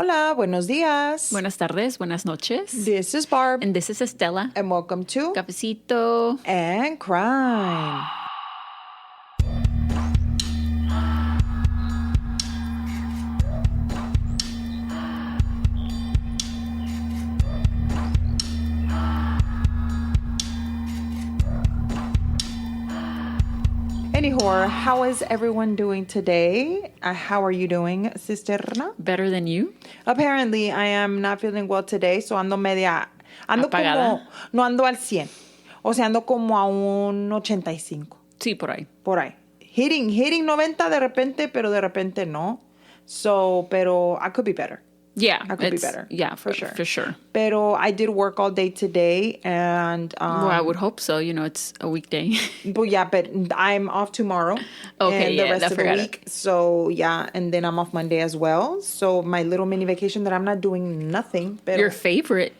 Hola, buenos días. Buenas tardes, buenas noches. This is Barb. And this is Estela. And welcome to Cafecito and Crime. Anyhow, how is everyone doing today? How are you doing, Sisterna? Better than you? Apparently, I am not feeling well today, so ando ¿Apagada? No ando al 100. O sea, ando como a un 85. Sí, por ahí. Por ahí. Hitting 90 de repente, pero de repente no. So, pero I could be better. Yeah. I could be better. Yeah, for sure. For sure. Pero I did work all day today, and well, I would hope so. You know, it's a weekday. But yeah, but I'm off tomorrow. Okay, and yeah, the rest of the week. It. So yeah, and then I'm off Monday as well. So my little mini vacation that I'm not doing nothing. Pero your favorite.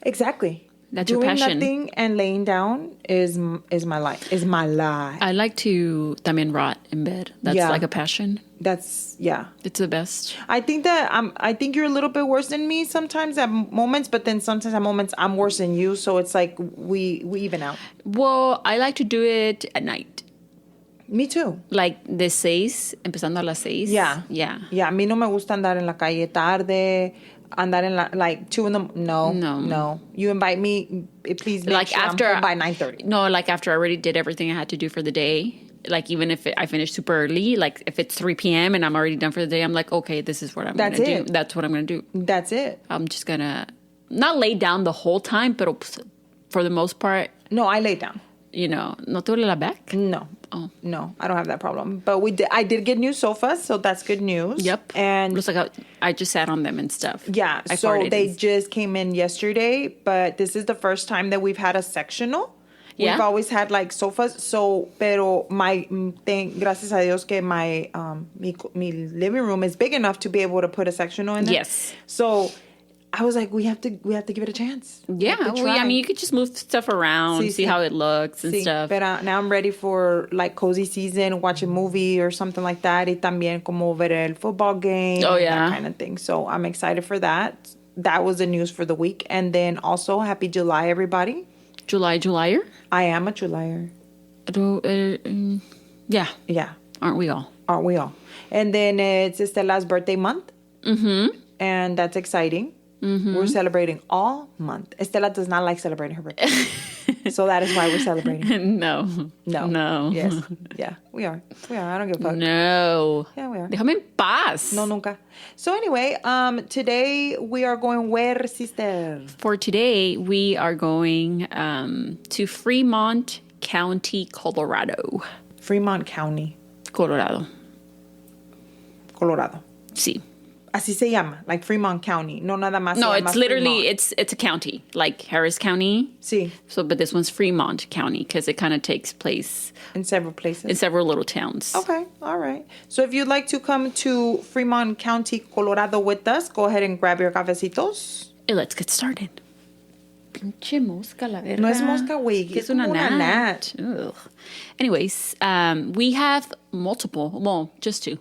Exactly. That's doing your passion. Nothing and laying down is my life. Is my life. I like to también rot in bed. That's like a passion. That's It's the best. I think you're a little bit worse than me sometimes at moments, but then sometimes at moments I'm worse than you. So it's like we even out. Well, I like to do it at night. Me too. Like de 6, empezando a las 6. Yeah. Yeah. Yeah, a mí no me gusta andar en la calle tarde. Andar en like 2 in the no. You invite me, please make like sure after I'm home by 9:30. No, like after I already did everything I had to do for the day. Like even if I finish super early, like if it's 3 p.m. and I'm already done for the day, I'm like, okay, this is what I'm going to do. That's what I'm going to do. That's it. I'm just going to not lay down the whole time, but for the most part. No, I lay down. You know, ¿no te duele la back? No. Oh. No, I don't have that problem. But I did get new sofas, so that's good news. Yep. And looks like I just sat on them and stuff. Yeah. So they just came in yesterday, but this is the first time that we've had a sectional. Yeah. We've always had like sofas. So, pero my thing, gracias a Dios que my mi living room is big enough to be able to put a sectional in there. Yes. So I was like, we have to give it a chance. Yeah, I mean, you could just move stuff around, see how it looks and stuff. But now I'm ready for like cozy season, watch a movie or something like that. Y también como ver el football game. Oh, yeah. That kind of thing. So I'm excited for that. That was the news for the week. And then also, happy July, everybody. Julyer? I am a Julyer. Yeah. Yeah. Aren't we all? Aren't we all? And then it's Estela's birthday month. Mm-hmm. And that's exciting. Mm-hmm. We're celebrating all month. Estela does not like celebrating her birthday. So that is why we're celebrating. No. Yes. Yeah, we are. I don't give a fuck. No. Yeah, we are. Déjame en paz. No, nunca. So anyway, today we are going where, sister? For today, we are going to Fremont County, Colorado. Fremont County. Colorado. Sí. Así se llama, like Fremont County. No, nada más. No, it's literally, it's a county, like Harris County. Sí. So, but this one's Fremont County because it kind of takes place in several places. In several little towns. Okay, all right. So if you'd like to come to Fremont County, Colorado with us, go ahead and grab your cafecitos. And let's get started. Pinche mosca, la verga. No es mosca, güey. Es una gnat. Ugh. Anyways, we have multiple. Well, just 2.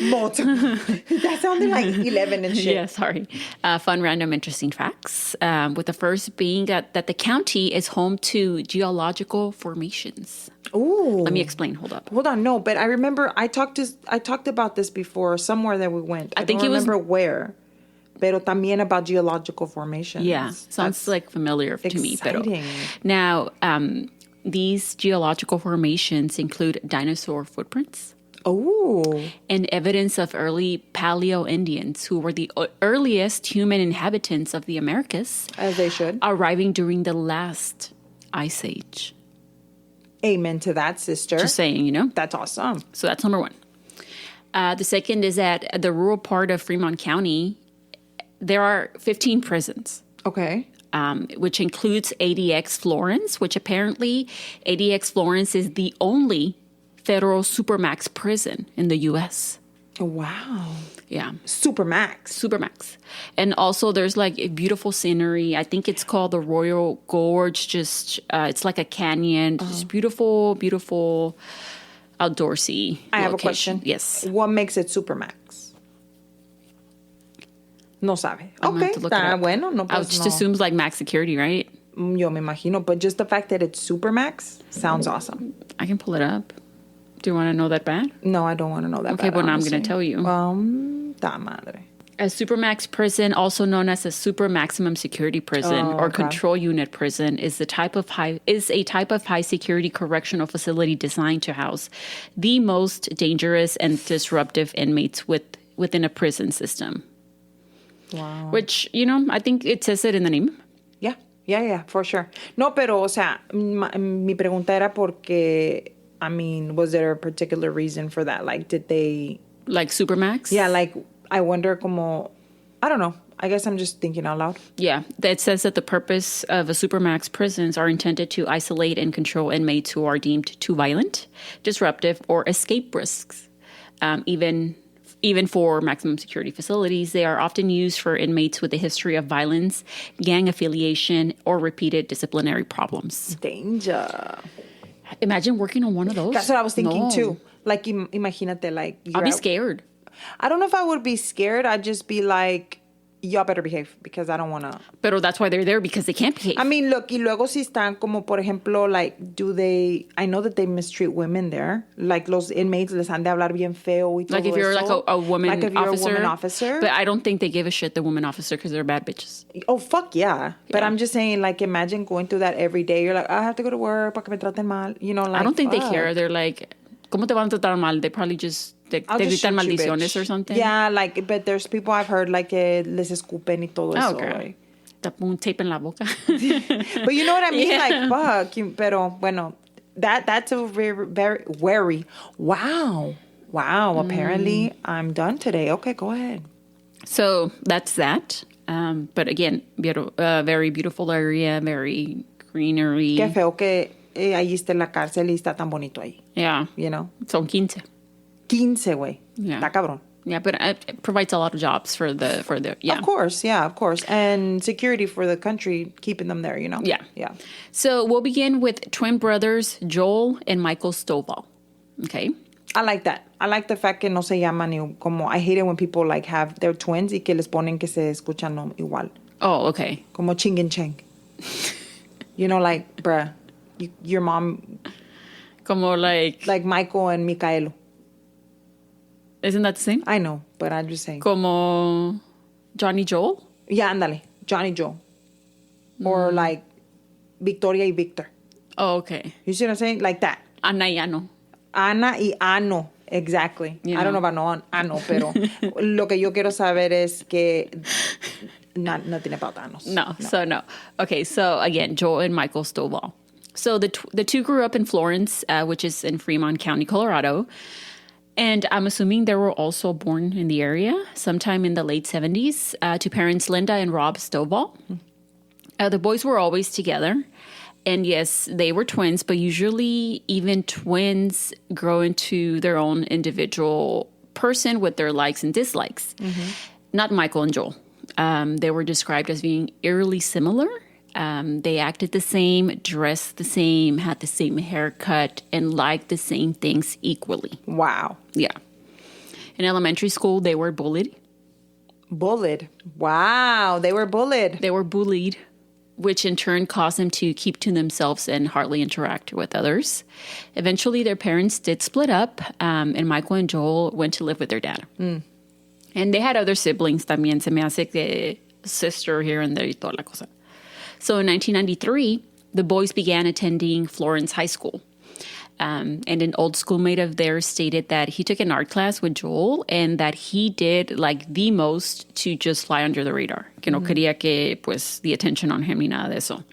Multiple. That sounded like 11 and shit. Yeah, sorry. Fun, random, interesting facts. With the first being that the county is home to geological formations. Ooh. Let me explain. Hold on. No, but I remember I talked about this before somewhere that we went. I think don't remember where. Pero también about geological formations. Yeah, sounds like familiar to me. Exciting. Now, these geological formations include dinosaur footprints. Oh. And evidence of early Paleo-Indians who were the earliest human inhabitants of the Americas. As they should. Arriving during the last ice age. Amen to that, sister. Just saying, you know. That's awesome. So that's number 1. The second is that the rural part of Fremont County, there are 15 prisons. Okay. Which includes ADX Florence, which apparently ADX Florence is the only federal supermax prison in the U.S. Wow. Yeah. Supermax. And also there's like a beautiful scenery. I think it's called the Royal Gorge. Just, it's like a canyon. Just beautiful, beautiful outdoorsy I have location. a question. Yes. What makes it Supermax? No sabe. Okay, está bueno. No, pues, I just assumes like max security, right? Yo me imagino. But just the fact that it's super max sounds awesome. I can pull it up. Do you want to know that bad? No, I don't want to know that bad. Okay, but now I'm going to tell you. Ta madre. A supermax prison, also known as a super maximum security prison or control unit prison, is a type of high security correctional facility designed to house the most dangerous and disruptive inmates within a prison system. Wow. Which, I think it says it in the name. Yeah, for sure. No, pero, o sea, mi pregunta era porque, I mean, was there a particular reason for that? Like, did they... Like Supermax? Yeah, like, I wonder como... I don't know. I guess I'm just thinking out loud. Yeah, it says that the purpose of a Supermax prisons are intended to isolate and control inmates who are deemed too violent, disruptive, or escape risks. Even for maximum security facilities, they are often used for inmates with a history of violence, gang affiliation, or repeated disciplinary problems. Danger. Imagine working on one of those. That's what I was thinking too. Like, imagínate, like... I'll be scared. I don't know if I would be scared. I'd just be like, y'all better behave because I don't want to... Pero that's why they're there, because they can't behave. I mean, look, y luego si están como, por ejemplo, like, do they... I know that they mistreat women there. Like, los inmates les han de hablar bien feo y todo. Like if you're eso. like a woman officer. Like if you're a woman officer. But I don't think they give a shit, the woman officer, because they're bad bitches. Oh, fuck yeah. But I'm just saying, like, imagine going through that every day. You're like, I have to go to work para que me traten mal. You know, like, I don't think they care. They're like, ¿cómo te van a tratar mal? They probably just... Te gritan maldiciones or something. Yeah, like, but there's people I've heard, like, les escupen y todo eso. Okay. Te pongo un tape en la boca. But you know what I mean? Yeah. Like, fuck. Pero, bueno, that's a very, very wary. Wow. Apparently, I'm done today. Okay, go ahead. So, that's that. But again, very beautiful area, very greenery. Qué feo que ahí está en la cárcel y está tan bonito ahí. Yeah. You know? Son 15. 15, güey. Yeah. Está cabrón. Yeah, but it provides a lot of jobs for the yeah. Of course. And security for the country, keeping them there, you know? Yeah. So we'll begin with twin brothers, Joel and Michael Stovall. Okay. I like that. I like the fact que no se llaman ni como... I hate it when people, like, have their twins y que les ponen que se escuchan no, igual. Oh, okay. Como ching and cheng. You know, like, bruh, your mom... Como like... Like Michael and Micaelo. Isn't that the same? I know, but I'm just saying. Como Johnny Joel? Yeah, ándale. Johnny Joel. Or like Victoria y Victor. Oh, okay. You see what I'm saying? Like that. Ana y Ano. Ana y Ano. Exactly. You I don't know about no Ano, pero lo que yo quiero saber es que nothing about Anos. No. Okay, so again, Joel and Michael Stovall. So the two grew up in Florence, which is in Fremont County, Colorado. And I'm assuming they were also born in the area sometime in the late 70s to parents Linda and Rob Stovall. The boys were always together. And yes, they were twins, but usually even twins grow into their own individual person with their likes and dislikes. Mm-hmm. Not Michael and Joel. They were described as being eerily similar. They acted the same, dressed the same, had the same haircut, and liked the same things equally. Wow. Yeah. In elementary school, they were bullied. Bullied? Wow, they were bullied. They were bullied, which in turn caused them to keep to themselves and hardly interact with others. Eventually, their parents did split up, and Michael and Joel went to live with their dad. Mm. And they had other siblings también. Se me hace que sister here and there y toda la cosa. So in 1993, the boys began attending Florence High School. And an old schoolmate of theirs stated that he took an art class with Joel and that he did like the most to just fly under the radar. Que no quería que pues the attention on him ni nada de eso.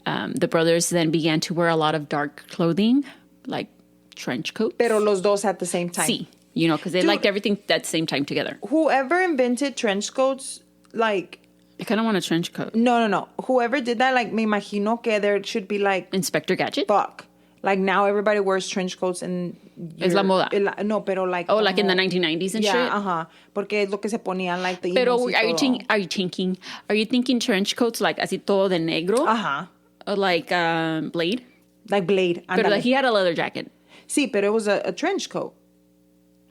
The brothers then began to wear a lot of dark clothing, like trench coats. Pero los dos at the same time. Sí, you know, because they liked everything at the same time together. Whoever invented trench coats, like... I kind of want a trench coat. No. Whoever did that, like, me imagino que there should be, like... Inspector Gadget? Fuck. Like, now everybody wears trench coats and... Es la moda. No, pero like... Oh, like in the 1990s and shit? Yeah, uh-huh. Porque es lo que se ponían, like, the Pero are you thinking trench coats, like, así todo de negro? Uh-huh. Or like, Blade? Like Blade. Pero like, he had a leather jacket. Sí, pero it was a trench coat.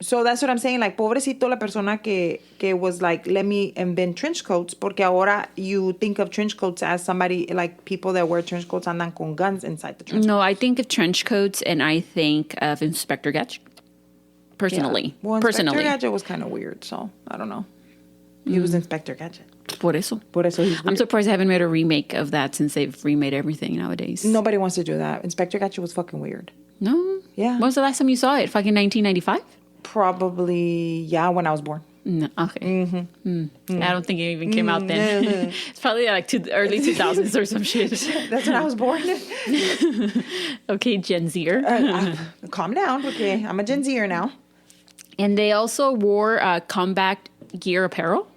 So that's what I'm saying. Like, pobrecito la persona que was like, let me invent trench coats. Porque ahora you think of trench coats as somebody, like, people that wear trench coats andan con guns inside the trench coat. No, I think of trench coats and I think of Inspector Gadget. Personally. Yeah. Well, Inspector Gadget was kind of weird, so I don't know. He was Inspector Gadget. Por eso. He's weird. I'm surprised they haven't made a remake of that since they've remade everything nowadays. Nobody wants to do that. Inspector Gadget was fucking weird. No? Yeah. When was the last time you saw it? Fucking 1995? Probably, yeah, when I was born. No, okay. I don't think it even came out then. It's probably like early 2000s or some shit. That's when I was born. Okay, Gen Zer. Calm down, okay? I'm a Gen Zer now. And they also wore combat gear apparel.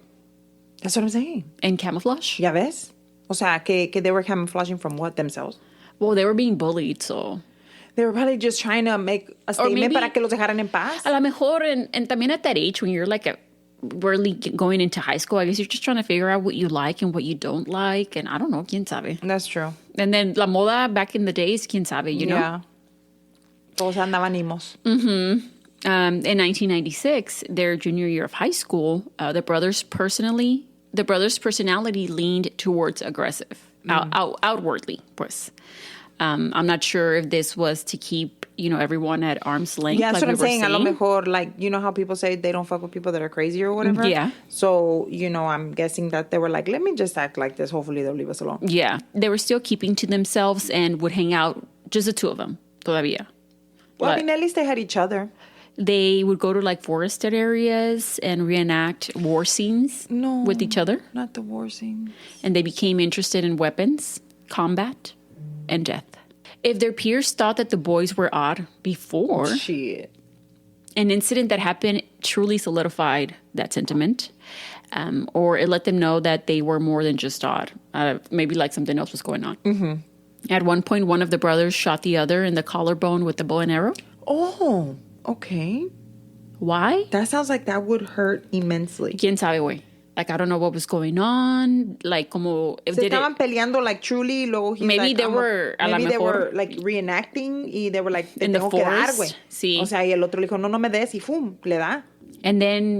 That's what I'm saying. And camouflage. ¿Ya ves? O sea, que they were camouflaging from what themselves? Well, they were being bullied, so... They were probably just trying to make a statement para que los dejaran en paz. A lo mejor, and también at that age, when you're like really going into high school, I guess you're just trying to figure out what you like and what you don't like. And I don't know, quién sabe. That's true. And then la moda back in the days, quién sabe, you know? Yeah. Todos andaban nimos. Mm-hmm. In 1996, their junior year of high school, the brothers' personality leaned towards aggressive, outwardly, pues. I'm not sure if this was to keep, everyone at arm's length. Yeah, that's what I'm saying. A lo mejor, like, you know how people say they don't fuck with people that are crazy or whatever? Yeah. So, I'm guessing that they were like, let me just act like this. Hopefully they'll leave us alone. Yeah. They were still keeping to themselves and would hang out, just the two of them, todavía. Well, I mean, at least they had each other. They would go to, like, forested areas and reenact war scenes with each other. Not the war scenes. And they became interested in weapons, combat, and death. If their peers thought that the boys were odd before, shit, an incident that happened truly solidified that sentiment, or it let them know that they were more than just odd. Maybe like something else was going on. Mm-hmm. At one point, one of the brothers shot the other in the collarbone with a bow and arrow. Oh, okay. Why? That sounds like that would hurt immensely. ¿Quién sabe, güey? Like, I don't know what was going on. Like, como... Se estaban peleando, like, truly. Luego maybe like, they were... Maybe they were, like, reenacting. Y they were like, te tengo que dar, güey. Sí. O sea, y el otro le dijo, no me des. Y fum, le da. And then,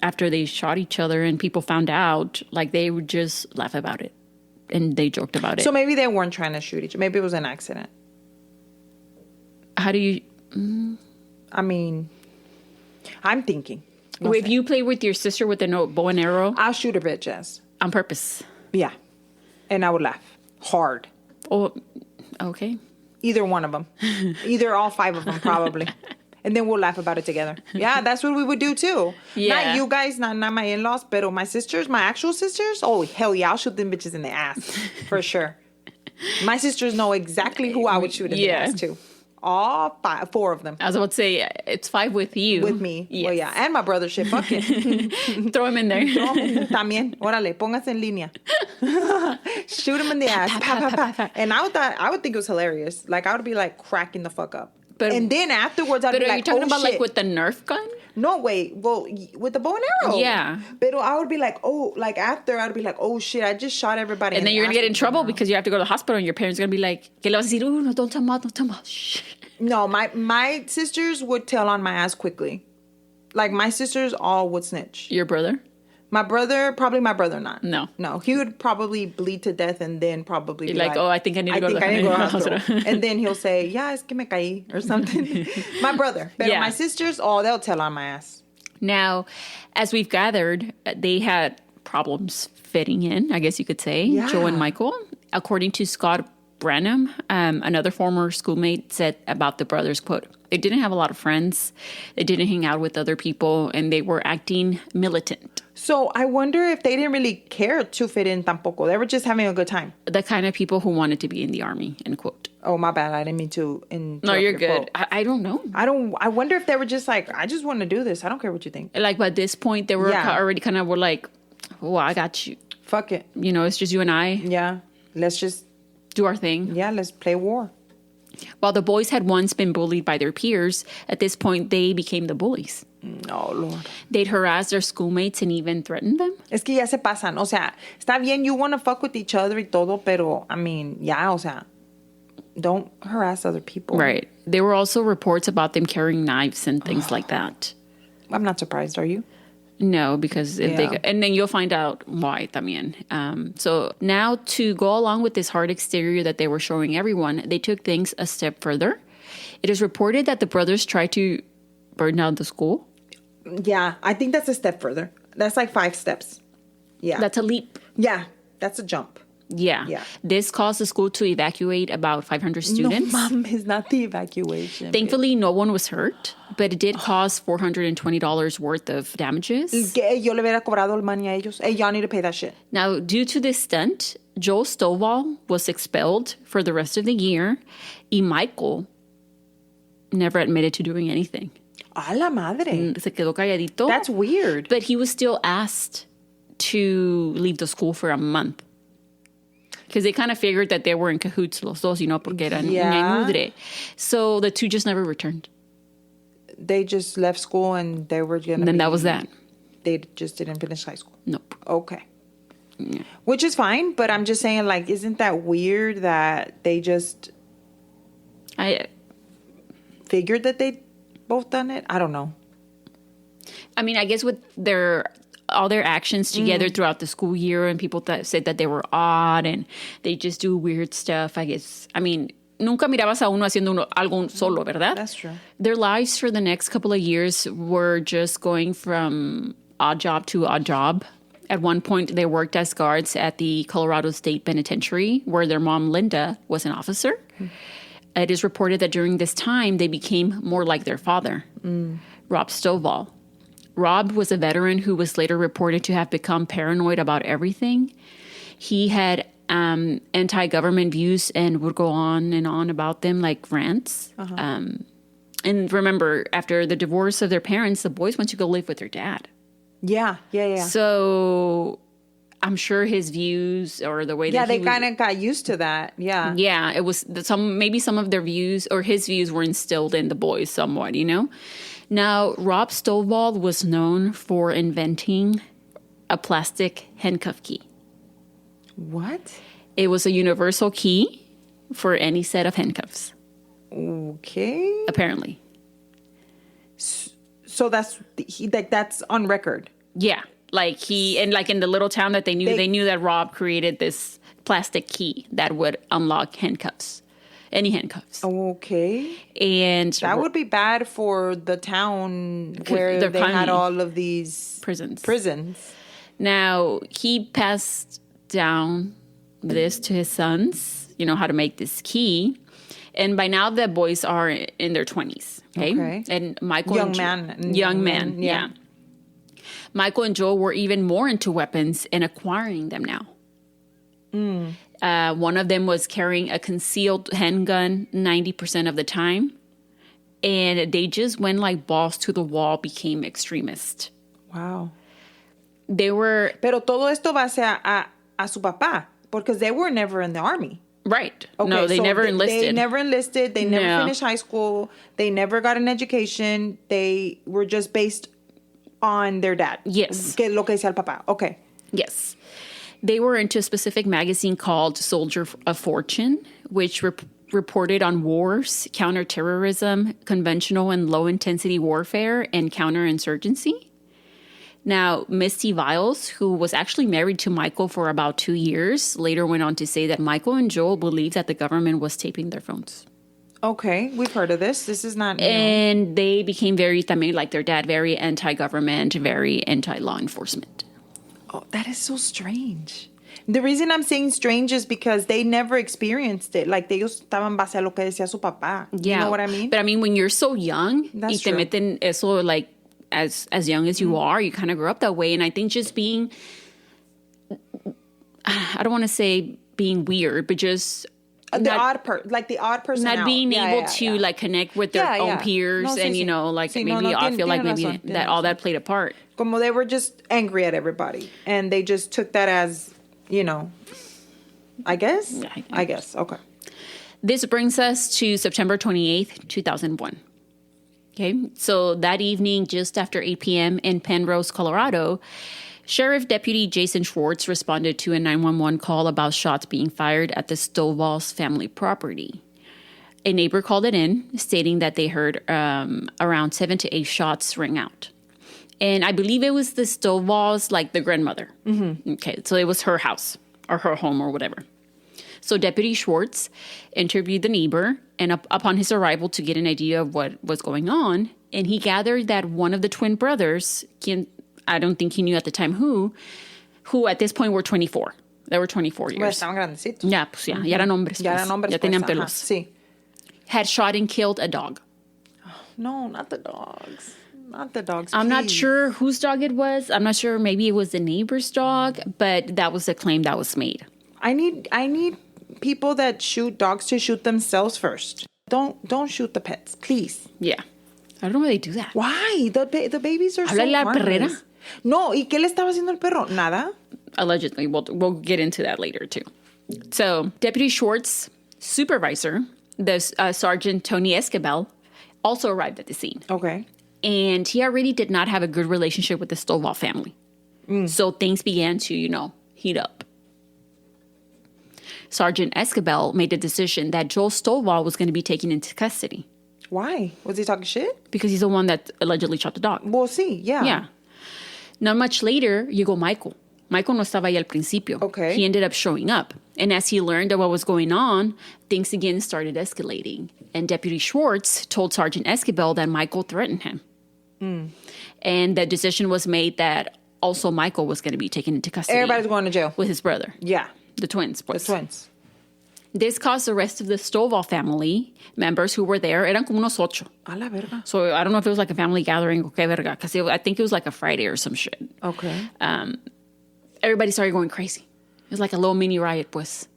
after they shot each other and people found out, like, they would just laugh about it. And they joked about it. So maybe they weren't trying to shoot each other. Maybe it was an accident. How do you... I mean, I'm thinking... If you play with your sister with a bow and arrow... I'll shoot her bitch ass. On purpose. Yeah. And I would laugh. Hard. Oh, okay. Either one of them. Either all five of them, probably. And then we'll laugh about it together. Yeah, that's what we would do, too. Yeah. Not you guys, not my in-laws, but my sisters, my actual sisters. Oh, hell yeah, I'll shoot them bitches in the ass. For sure. My sisters know exactly who I would shoot in the ass, too. All four of them. I was about to say, it's 5 with you. With me. Yes. Well, yeah. And my brother, shit, fuck it. Throw him in there. También. Órale, póngase en línea. Shoot him in the ass. Pa, pa, pa. And I would think it was hilarious. Like, I would be, like, cracking the fuck up. And then afterwards, I'd be like, are you talking about, shit. like, with the Nerf gun? No, wait. Well, with the bow and arrow. Yeah. But I would be like, after, I'd be like, oh, shit, I just shot everybody. And then you're going to get in trouble because you have to go to the hospital and your parents are going to be like, ¿Qué le vas a decir? No, don't tell mom. Shh. No, my sisters would tell on my ass quickly. Like, my sisters all would snitch. Your brother? My brother not. No. He would probably bleed to death and then probably be like, oh, I think I need to go to the hospital. And then he'll say, yeah, es que me caí or something. My brother. But my sisters, they'll tell on my ass. Now, as we've gathered, they had problems fitting in, I guess you could say, Joe and Michael. According to Scott Branham, another former schoolmate, said about the brothers, quote, they didn't have a lot of friends, they didn't hang out with other people, and they were acting militant. So I wonder if they didn't really care to fit in tampoco. They were just having a good time. The kind of people who wanted to be in the army, end quote. Oh, my bad. I didn't mean to interrupt. No, you're good. I don't know. I wonder if they were just like, I just want to do this. I don't care what you think. Like, by this point, they were already kind of were like, oh, I got you. Fuck it. It's just you and I. Yeah. Let's just do our thing. Yeah, let's play war. While the boys had once been bullied by their peers, at this point, they became the bullies. Oh, Lord. They'd harass their schoolmates and even threaten them. Es que ya se pasan. O sea, está bien, you want to fuck with each other y todo, pero, I mean, ya, o sea, don't harass other people. Right. There were also reports about them carrying knives and things like that. I'm not surprised, are you? No, because if they, and then you'll find out why también. So now to go along with this hard exterior that they were showing everyone, they took things a step further. It is reported that the brothers tried to burn down the school. Yeah, I think that's a step further. That's like 5 steps. Yeah. That's a leap. Yeah, that's a jump. Yeah. This caused the school to evacuate about 500 students. No, Mom, it's not the evacuation. Thankfully, no one was hurt, but it did cost $420 worth of damages. Yo le hubiera cobrado el money a ellos. Hey, y'all need to pay that shit. Now, due to this stunt, Joel Stovall was expelled for the rest of the year, and Michael never admitted to doing anything. A la madre. Se quedó calladito. That's weird. But he was still asked to leave the school for a month. Because they kind of figured that they were in cahoots, los dos, porque eran uña y mugre. So the two just never returned. They just left school and they were going to. And then that was that. They just didn't finish high school. Nope. Okay. Yeah. Which is fine, but I'm just saying, like, isn't that weird that they just figured that they both done it? I don't know. I mean, I guess with all their actions together throughout the school year, and people that said that they were odd and they just do weird stuff, I guess. I mean, nunca mirabas a uno haciendo algo solo, ¿verdad? That's true. Their lives for the next couple of years were just going from odd job to odd job. At one point, they worked as guards at the Colorado State Penitentiary, where their mom, Linda, was an officer. It is reported that during this time, they became more like their father, Rob Stovall. Rob was a veteran who was later reported to have become paranoid about everything. He had anti-government views and would go on and on about them like rants. And remember, after the divorce of their parents, the boys went to go live with their dad. Yeah. So I'm sure his views or the way that they kind of got used to that. Yeah. Yeah, it was maybe some of their views or his views were instilled in the boys somewhat, Now, Rob Stovall was known for inventing a plastic handcuff key. What? It was a universal key for any set of handcuffs. Okay. Apparently. So that's on record. Yeah. In the little town that they knew that Rob created this plastic key that would unlock handcuffs. Any handcuffs. Okay. And that would be bad for the town where they had all of these prisons. Now, he passed down this to his sons, how to make this key. And by now, the boys are in their 20s. Okay. And Michael. Young man. Yeah. Michael and Joel were even more into weapons and acquiring them now. One of them was carrying a concealed handgun 90% of the time. And they just went like balls to the wall, became extremist. Wow. They were... Pero todo esto base a su papá, because they were never in the army. Right. Okay, no, they never enlisted. They never enlisted. They never finished high school. They never got an education. They were just based on their dad. Yes. Lo que decía el papá. Okay. Yes. They were into a specific magazine called Soldier of Fortune, which reported on wars, counterterrorism, conventional and low-intensity warfare, and counterinsurgency. Now, Misty Viles, who was actually married to Michael for about 2 years, later went on to say that Michael and Joel believed that the government was taping their phones. Okay, we've heard of this. This is not new. And they became very, like their dad, very anti-government, very anti-law enforcement. Oh, that is so strange. The reason I'm saying strange is because they never experienced it. Like, ellos estaban base a lo que decía su papá. Yeah. You know what I mean? But I mean, when you're so young, that's y te meten eso, like, as young as you are, you kind of grow up that way. And I think just being, I don't want to say being weird, but just... the odd person not being able to like connect with their own peers and maybe I feel like maybe that all that played a part. Como they were just angry at everybody and they just took that as, I guess. I guess. Okay. This brings us to September 28th, 2001. Okay. So that evening, just after 8 p.m. in Penrose, Colorado, Sheriff Deputy Jason Schwartz responded to a 911 call about shots being fired at the Stovall's family property. a neighbor called it in, stating that they heard around 7 to 8 shots ring out. And I believe it was the Stovall's, like the grandmother. Mm-hmm. Okay, so it was her house or her home or whatever. So Deputy Schwartz interviewed the neighbor and upon his arrival to get an idea of what was going on. And he gathered that one of the twin brothers, I don't think he knew at the time who at this point were 24. They were 24 years. Well, estaban grandecitos. Ya, pues ya, ya eran hombres. Ya eran hombres. Ya tenían pues, pelos. Sí. Had shot and killed a dog. No, not the dogs. Not the dogs. I'm not please. sure whose dog it was. I'm not sure. Maybe it was the neighbor's dog, but that was the claim that was made. I need people that shoot dogs to shoot themselves first. Don't shoot the pets, please. Yeah. I don't know why they do that. Why? The babies are so Háblale a la harmless. perrera. No, ¿y qué le estaba haciendo el perro? Nada. Allegedly. We'll get into that later, too. So, Deputy Schwartz, supervisor, the Sergeant Tony Escobal, also arrived at the scene. Okay. And he already did not have a good relationship with the Stovall family. So things began to, heat up. Sergeant Escobal made the decision that Joel Stovall was going to be taken into custody. Why? Was he talking shit? Because he's the one that allegedly shot the dog. Well, sí, yeah. Yeah. Not much later, llegó Michael. Michael no estaba ahí al principio. Okay. He ended up showing up. And as he learned of what was going on, things again started escalating. And Deputy Schwartz told Sergeant Escobal that Michael threatened him. And the decision was made that also Michael was going to be taken into custody. Everybody's going to jail. With his brother. Yeah. The twins. Pues. The twins. This caused the rest of the Stovall family members who were there. Eran como unos 8. A la verga. So I don't know if it was like a family gathering. Okay, verga. Because I think it was like a Friday or some shit. Okay. Everybody started going crazy. It was like a little mini riot, pues.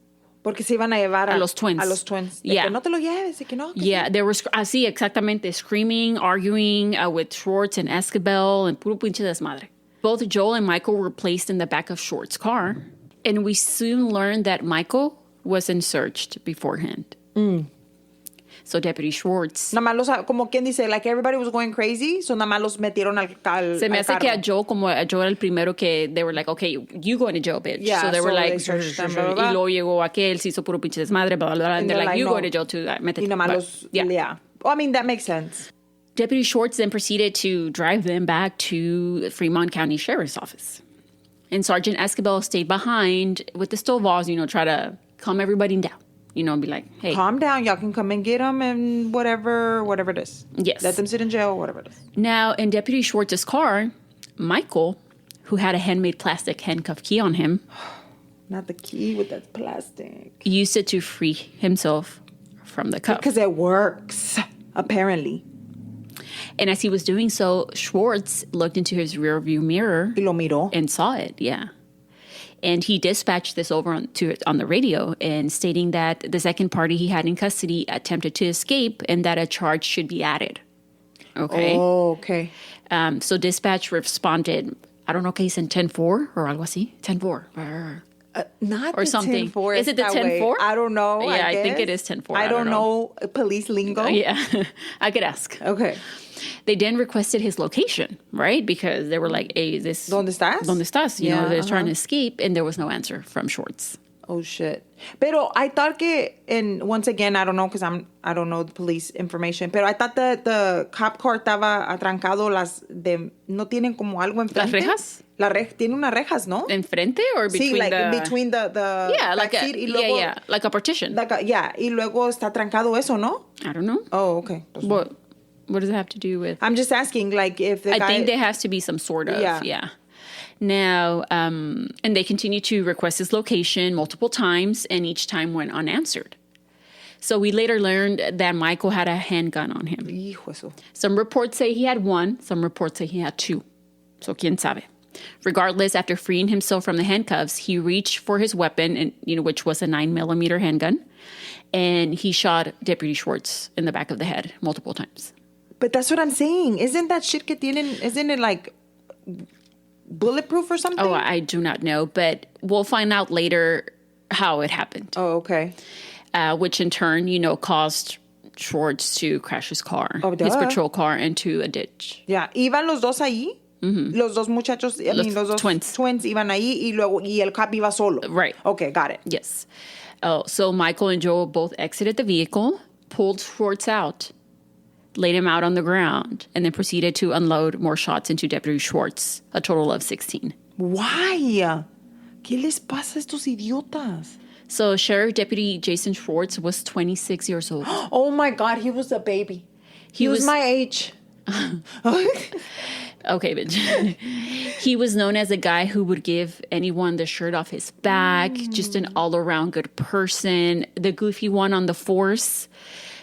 Porque se iban a llevar a los twins. A los twins. De Yeah. que no te lo lleves. Que no, que Yeah, they were así exactamente screaming, arguing with Schwartz and Escobal and puro pinche desmadre. Both Joel and Michael were placed in the back of Schwartz's car. And we soon learned that Michael wasn't searched beforehand. So Deputy Schwartz... Nada más los, como quien dice, like everybody was going crazy, so nada más los metieron al Se me hace carro. que a Joel, como a Joel era el primero que they were like, okay, you going to jail, bitch. Yeah, so they were like, they searched them, blah, blah, blah. y luego llegó aquel, se hizo puro pinche desmadre, blah, blah, blah. And they're like, you no. going to jail too. Métete. Y nada más los, yeah. Well, I mean, that makes sense. Deputy Schwartz then proceeded to drive them back to Fremont County Sheriff's Office. And Sergeant Escobal stayed behind with the Stovalls, try to calm everybody down. Be like, hey. Calm down. Y'all can come and get them and whatever it is. Yes. Let them sit in jail, whatever it is. Now, in Deputy Schwartz's car, Michael, who had a handmade plastic handcuff key on him. Not the key with that plastic. Used it to free himself from the cuff. Because it works, apparently. And as he was doing so, Schwartz looked into his rearview mirror. Y lo miró. And saw it, yeah. And he dispatched this over on the radio and stating that the second party he had in custody attempted to escape and that a charge should be added. Okay? Oh, okay. So dispatch responded, I don't know, que dicen 10-4 or algo así. 10-4. Not or the something. 10-4 Is it the 10-4? I don't know. Yeah, I think it is 10-4. I don't know police lingo. Yeah, I could ask. Okay. They then requested his location, right? Because they were like, hey, this... ¿Dónde estás? ¿Dónde estás? They're trying to escape, and there was no answer from Schwartz. Oh, shit. Pero I thought que, and once again, I don't know, because I don't know the police information, pero I thought that the cop car estaba atrancado, no tienen como algo enfrente. ¿Las rejas? Tiene unas rejas, ¿no? ¿Enfrente or between sí, like the... in between the yeah, like a, seat, y luego, yeah, like a partition. Y luego está atrancado eso, ¿no? I don't know. Oh, okay. Pues what does it have to do with... I'm just asking, like, if the guy... I think there has to be some sort of, yeah. Now, and they continued to request his location multiple times, and each time went unanswered. So we later learned that Michael had a handgun on him. Hijo eso. Some reports say he had 1. Some reports say he had 2. So quién sabe. Regardless, after freeing himself from the handcuffs, he reached for his weapon, and which was a 9mm handgun, and he shot Deputy Schwartz in the back of the head multiple times. But that's what I'm saying. Isn't that shit que tienen, isn't it like bulletproof or something? Oh, I do not know, but we'll find out later how it happened. Oh, okay. Which in turn, caused Schwartz to crash his car, his patrol car, into a ditch. Yeah. ¿Iban los dos ahí? Mm-hmm. Los dos muchachos, los dos twins iban ahí y el cop iba solo. Right. Okay, got it. Yes. So Michael and Joel both exited the vehicle, pulled Schwartz out, laid him out on the ground, and then proceeded to unload more shots into Deputy Schwartz, a total of 16. Why? ¿Qué les pasa a estos idiotas? So Sheriff Deputy Jason Schwartz was 26 years old. Oh my God, he was a baby. He was my age. Okay, bitch. He was known as a guy who would give anyone the shirt off his back, just an all-around good person, the goofy one on the force.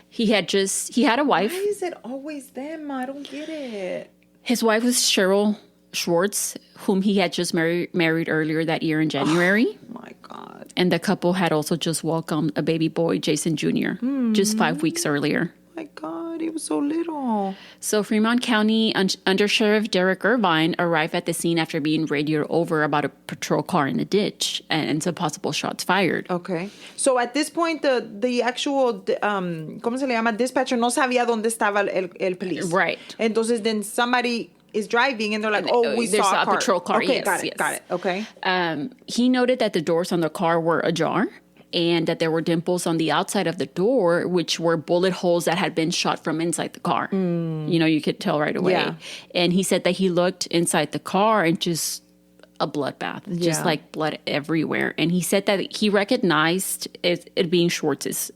He had a wife. Why is it always them? I don't get it. His wife was Cheryl Schwartz, whom he had just married earlier that year in January. Oh my God. And the couple had also just welcomed a baby boy, Jason Jr., just 5 weeks earlier. My God, he was so little. So Fremont County Under Sheriff Derek Irvine arrived at the scene after being radioed over about a patrol car in the ditch and some possible shots fired. Okay. So at this point, the actual, ¿cómo se le llama? Dispatcher no sabía dónde estaba el police. Right. Entonces then somebody is driving and they're like, oh, we saw a car. Patrol car. Okay, yes, got it. Okay. He noted that the doors on the car were ajar, and that there were dimples on the outside of the door, which were bullet holes that had been shot from inside the car. You know, you could tell right away. Yeah. And he said that he looked inside the car and just a bloodbath, just like blood everywhere. And he said that he recognized it being Schwartz's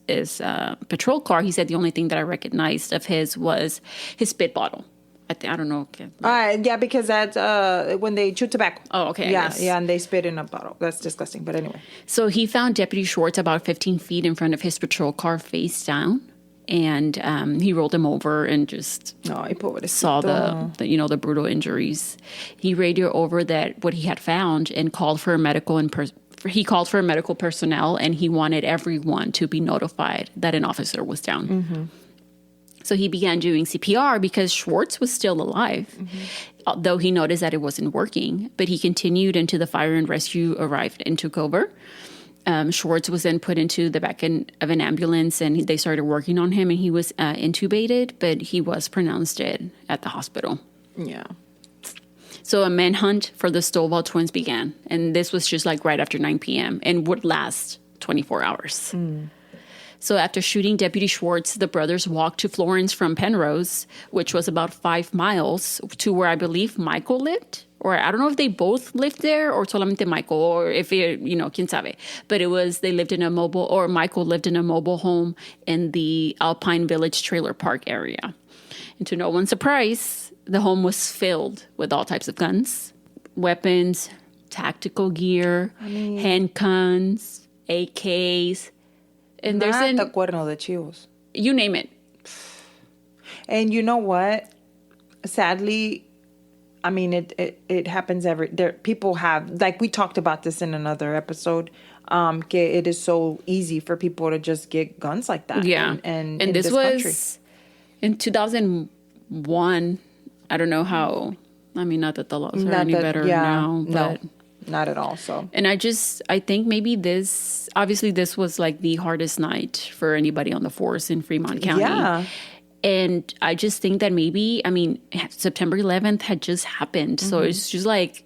patrol car. He said the only thing that I recognized of his was his spit bottle. I don't know. Yeah, because that's when they chew tobacco. Oh, okay. Yeah, and they spit in a bottle. That's disgusting. But anyway. So he found Deputy Schwartz about 15 feet in front of his patrol car face down. And he rolled him over and just saw the brutal injuries. He radioed over that what he had found and called for medical personnel, and he wanted everyone to be notified that an officer was down. Mm-hmm. So he began doing CPR because Schwartz was still alive, though he noticed that it wasn't working. But he continued until the fire and rescue arrived and took over. Schwartz was then put into the back end of an ambulance, and they started working on him, and he was intubated, but he was pronounced dead at the hospital. Yeah. So a manhunt for the Stovall twins began, and this was just like right after 9 p.m. and would last 24 hours. So after shooting Deputy Schwartz, the brothers walked to Florence from Penrose, which was about 5 miles, to where I believe Michael lived. Or I don't know if they both lived there or solamente Michael, or if quién sabe. But Michael lived in a mobile home in the Alpine Village Trailer Park area. And to no one's surprise, the home was filled with all types of guns, weapons, tactical gear, handguns, AKs. And there's the cuerno de chivos. You name it. And you know what? Sadly, I mean, it happens people have, like we talked about this in another episode, it is so easy for people to just get guns like that. Yeah. And this was in 2001. I don't know how, not that the laws are any better now. But no, not at all. So, and I think maybe this was like the hardest night for anybody on the force in Fremont County. Yeah. And I just think that maybe, September 11th had just happened. So it's just like,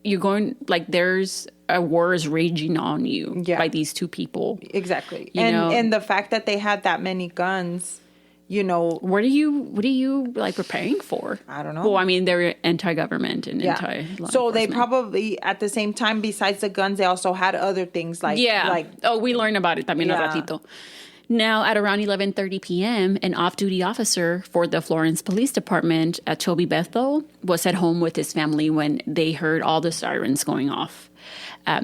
you're going, like, there's a war is raging on you by these two people. Exactly. And the fact that they had that many guns, what are you like preparing for? I don't know. Well, they're anti-government and anti-law So they probably, at the same time, besides the guns, they also had other things like... Yeah. We learned about it también a ratito. Now, at around 11:30 p.m., an off-duty officer for the Florence Police Department, Toby Bethel, was at home with his family when they heard all the sirens going off.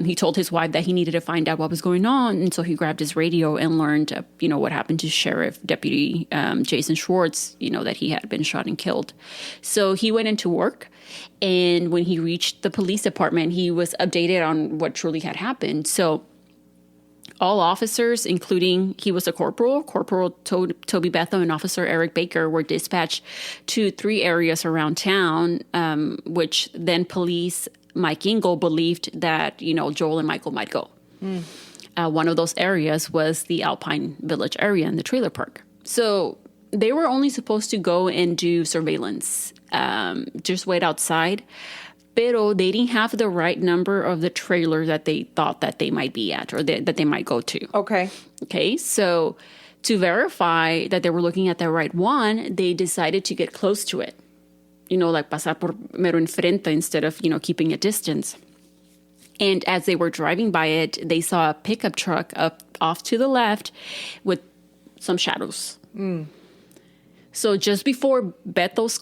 He told his wife that he needed to find out what was going on, and so he grabbed his radio and learned, what happened to Sheriff Deputy Jason Schwartz, that he had been shot and killed. So he went into work, and when he reached the police department, he was updated on what truly had happened. So all officers, including, he was a Corporal Toby Bethel and Officer Eric Baker, were dispatched to 3 areas around town, which then police Mike Ingle believed that, Joel and Michael might go. One of those areas was the Alpine Village area in the trailer park. So they were only supposed to go and do surveillance, just wait outside. Pero they didn't have the right number of the trailer that they thought that they might be at or that they might go to. Okay. So to verify that they were looking at the right one, they decided to get close to it. Like pasar por mero enfrente instead of, keeping a distance. And as they were driving by it, they saw a pickup truck off to the left with some shadows. So just before Beto's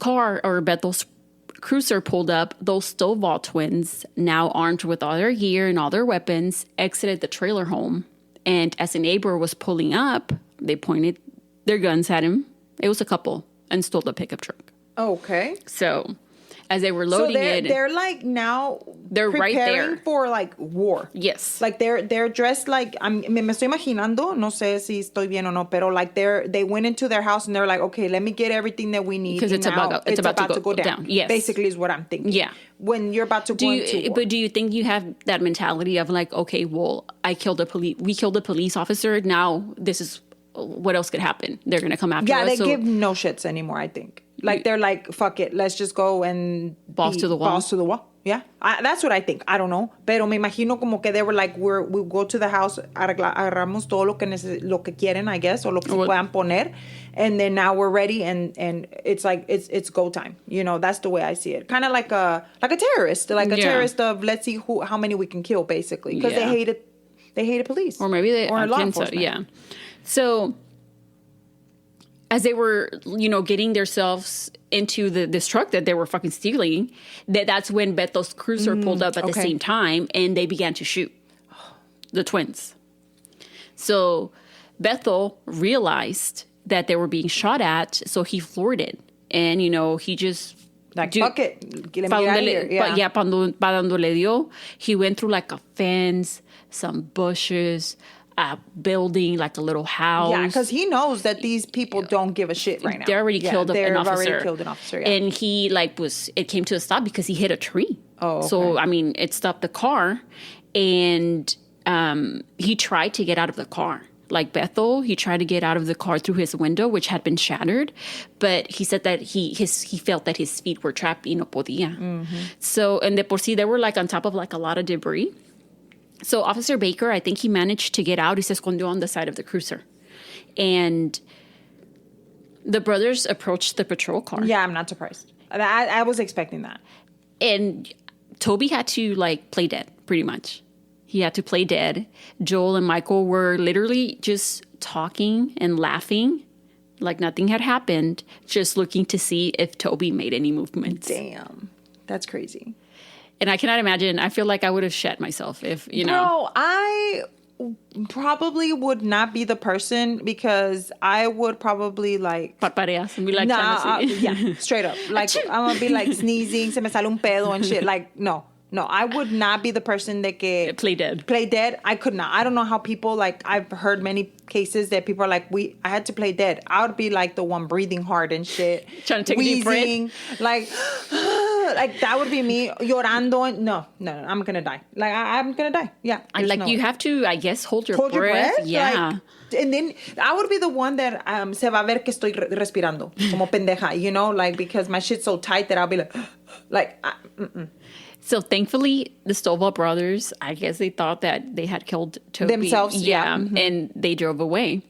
cruiser pulled up, those Stovall twins, now armed with all their gear and all their weapons, exited the trailer home. And as a neighbor was pulling up, they pointed their guns at him. It was a couple, and stole the pickup truck. Okay. So as they were loading they're like now they're right there for like war. Yes. Like they're dressed like me estoy imaginando, no sé si estoy bien o no, pero like they went into their house and they're like, okay, let me get everything that we need because it's about to go down. Yes. Basically is what I'm thinking. Yeah. When you're about to go into war. But do you think you have that mentality of like, okay, well, we killed a police officer. Now this is what else could happen? They're going to come after us. Yeah, they give no shits anymore, I think. Like, they're like, fuck it, let's just go and... Balls to the wall. Balls to the wall, yeah. That's what I think. I don't know. Pero me imagino como que they were like, we go to the house, agarramos todo lo que quieren, I guess, o lo que se puedan poner. And then now we're ready, and it's like, it's go time. That's the way I see it. Kind of like a terrorist. Like a terrorist of, let's see how many we can kill, basically. Because they hated police. Or maybe they... Or law enforcement. Yeah. So... as they were, getting themselves into this truck that they were fucking stealing, that's when Beto's cruiser pulled up at the same time, and they began to shoot the twins. So Beto realized that they were being shot at, so he floored it. And, he just... Like, fuck it. Let me get out of here. Yeah. Para donde le dio, he went through like a fence, some bushes... a building, like a little house. Yeah, because he knows that these people don't give a shit right now. They already killed an officer. Already killed an officer, yeah. And he, it came to a stop because he hit a tree. Oh, okay. So, it stopped the car. And he tried to get out of the car. Like Beto, he tried to get out of the car through his window, which had been shattered. But he said that he felt that his feet were trapped y no podía. Mm-hmm. So, and de por sí, they were like on top of like a lot of debris. So Officer Baker, I think he managed to get out. He se escondió on the side of the cruiser. And the brothers approached the patrol car. Yeah, I'm not surprised. I was expecting that. And Toby had to, play dead, pretty much. He had to play dead. Joel and Michael were literally just talking and laughing like nothing had happened, just looking to see if Toby made any movements. Damn. That's crazy. And I cannot imagine. I feel like I would have shat myself if, Bro, I probably would not be the person because I would probably Parpadeas and be like, yeah, straight up. Like, I'm going to be like sneezing, se me sale un pedo and shit. Like, no, I would not be the person that can play dead. Play dead. I could not. I don't know how people, I've heard many cases that people are like, I had to play dead. I would be like the one breathing hard and shit. Trying to take wheezing, a deep breath. Like that would be me llorando. No, I'm gonna die. Like I'm gonna die. Yeah. You have to, I guess, hold your breath. Yeah. And then I would be the one that se va a ver que estoy respirando como pendeja, because my shit's so tight that I'll be like. So thankfully, the Stovall brothers, I guess they thought that they had killed Toby themselves. Yeah. Mm-hmm. And they drove away.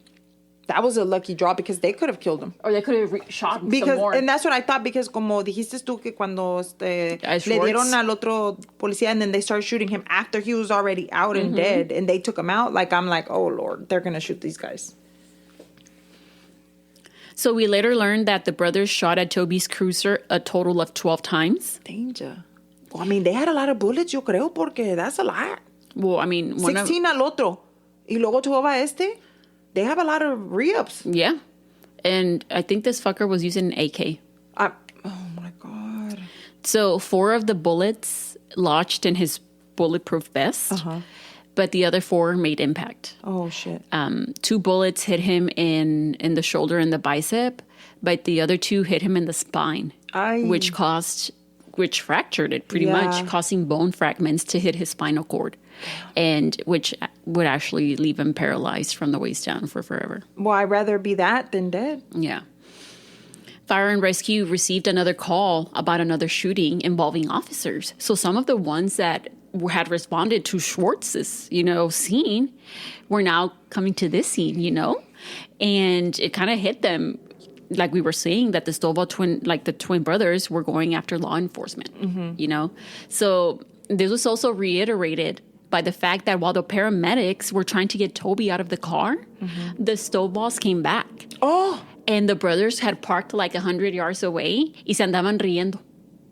That was a lucky draw because they could have killed him. Or they could have shot him some more. And that's what I thought because como dijiste tú que cuando le dieron al otro policía and then they started shooting him after he was already out and dead and they took him out, I'm like, oh Lord, they're going to shoot these guys. So we later learned that the brothers shot at Toby's cruiser a total of 12 times. Danger. Well, they had a lot of bullets, yo creo, porque that's a lot. Well, 16 al otro. Y luego 12 a este. They have a lot of re-ups. Yeah. And I think this fucker was using an AK. Oh, my God. So 4 of the bullets lodged in his bulletproof vest. Uh-huh. But the other 4 made impact. Oh, shit. 2 bullets hit him in the shoulder and the bicep. But the other 2 hit him in the spine. Which fractured it pretty much, causing bone fragments to hit his spinal cord. And which would actually leave him paralyzed from the waist down for forever. Well, I'd rather be that than dead. Yeah. Fire and Rescue received another call about another shooting involving officers. So some of the ones that had responded to Schwartz's, scene were now coming to this scene, And it kind of hit them, like we were saying, that the Stovall the twin brothers were going after law enforcement, you know? So this was also reiterated by the fact that while the paramedics were trying to get Toby out of the car, the Stovalls came back. Oh! And the brothers had parked like 100 yards away y se andaban riendo.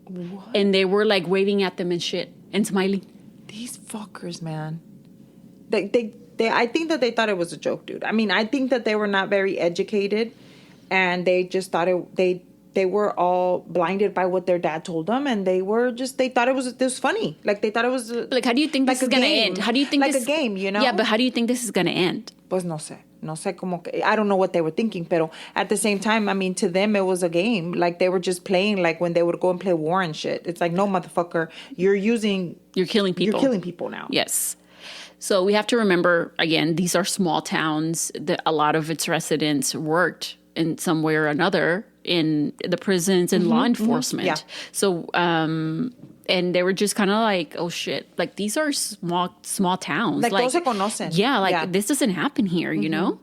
What? And they were like waving at them and shit and smiling. These fuckers, man. I think that they thought it was a joke, dude. I mean, I think that they were not very educated and they just thought they were all blinded by what their dad told them, and they thought it was funny. Like they thought it was like, how do you think this is going to end? How do you think like a game, you know? Yeah, but how do you think this is going to end? Pues no sé como que, I don't know what they were thinking, pero at the same time, I mean, to them it was a game. Like they were just playing like when they would go and play war and shit. It's like, no, motherfucker, you're killing people. You're killing people now. Yes. So we have to remember, again, these are small towns that a lot of its residents worked in some way or another in the prisons and law enforcement. Yeah. So, and they were just kind of like, oh shit, like these are small towns. Like todos se conocen. Yeah, this doesn't happen here, you know?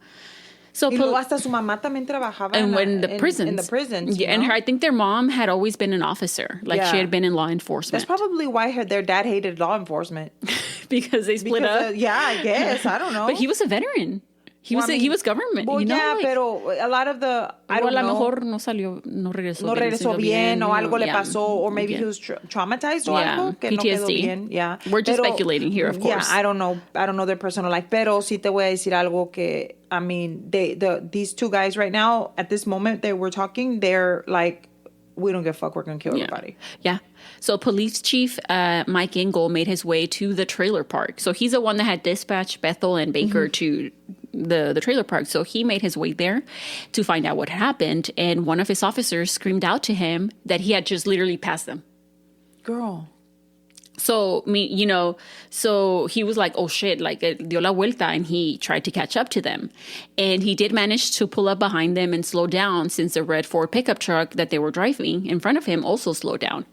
So y luego hasta su mamá también trabajaba in the prisons. In the prisons. Yeah, and I think their mom had always been an officer. Like she had been in law enforcement. That's probably why their dad hated law enforcement. Because they split up. Yeah, I guess. I don't know. But he was a veteran. He was government. Well, you know, yeah, pero a lot of the, I don't know. A lo mejor no regresó bien, o algo le pasó, or maybe he was traumatized o algo que PTSD. no quedó bien. Yeah. We're just speculating here, of course. Yeah, I don't know their personal life, pero sí te voy a decir algo que, I mean, these two guys right now, at this moment they were talking, they're like, we don't give a fuck, we're going to kill everybody. Yeah. So police chief Mike Engel made his way to the trailer park. So he's the one that had dispatched Bethel and Baker to the trailer park. So he made his way there to find out what happened. And one of his officers screamed out to him that he had just literally passed them. Girl. So, so he was like, oh shit, like dio la vuelta, and he tried to catch up to them. And he did manage to pull up behind them and slow down, since the red Ford pickup truck that they were driving in front of him also slowed down.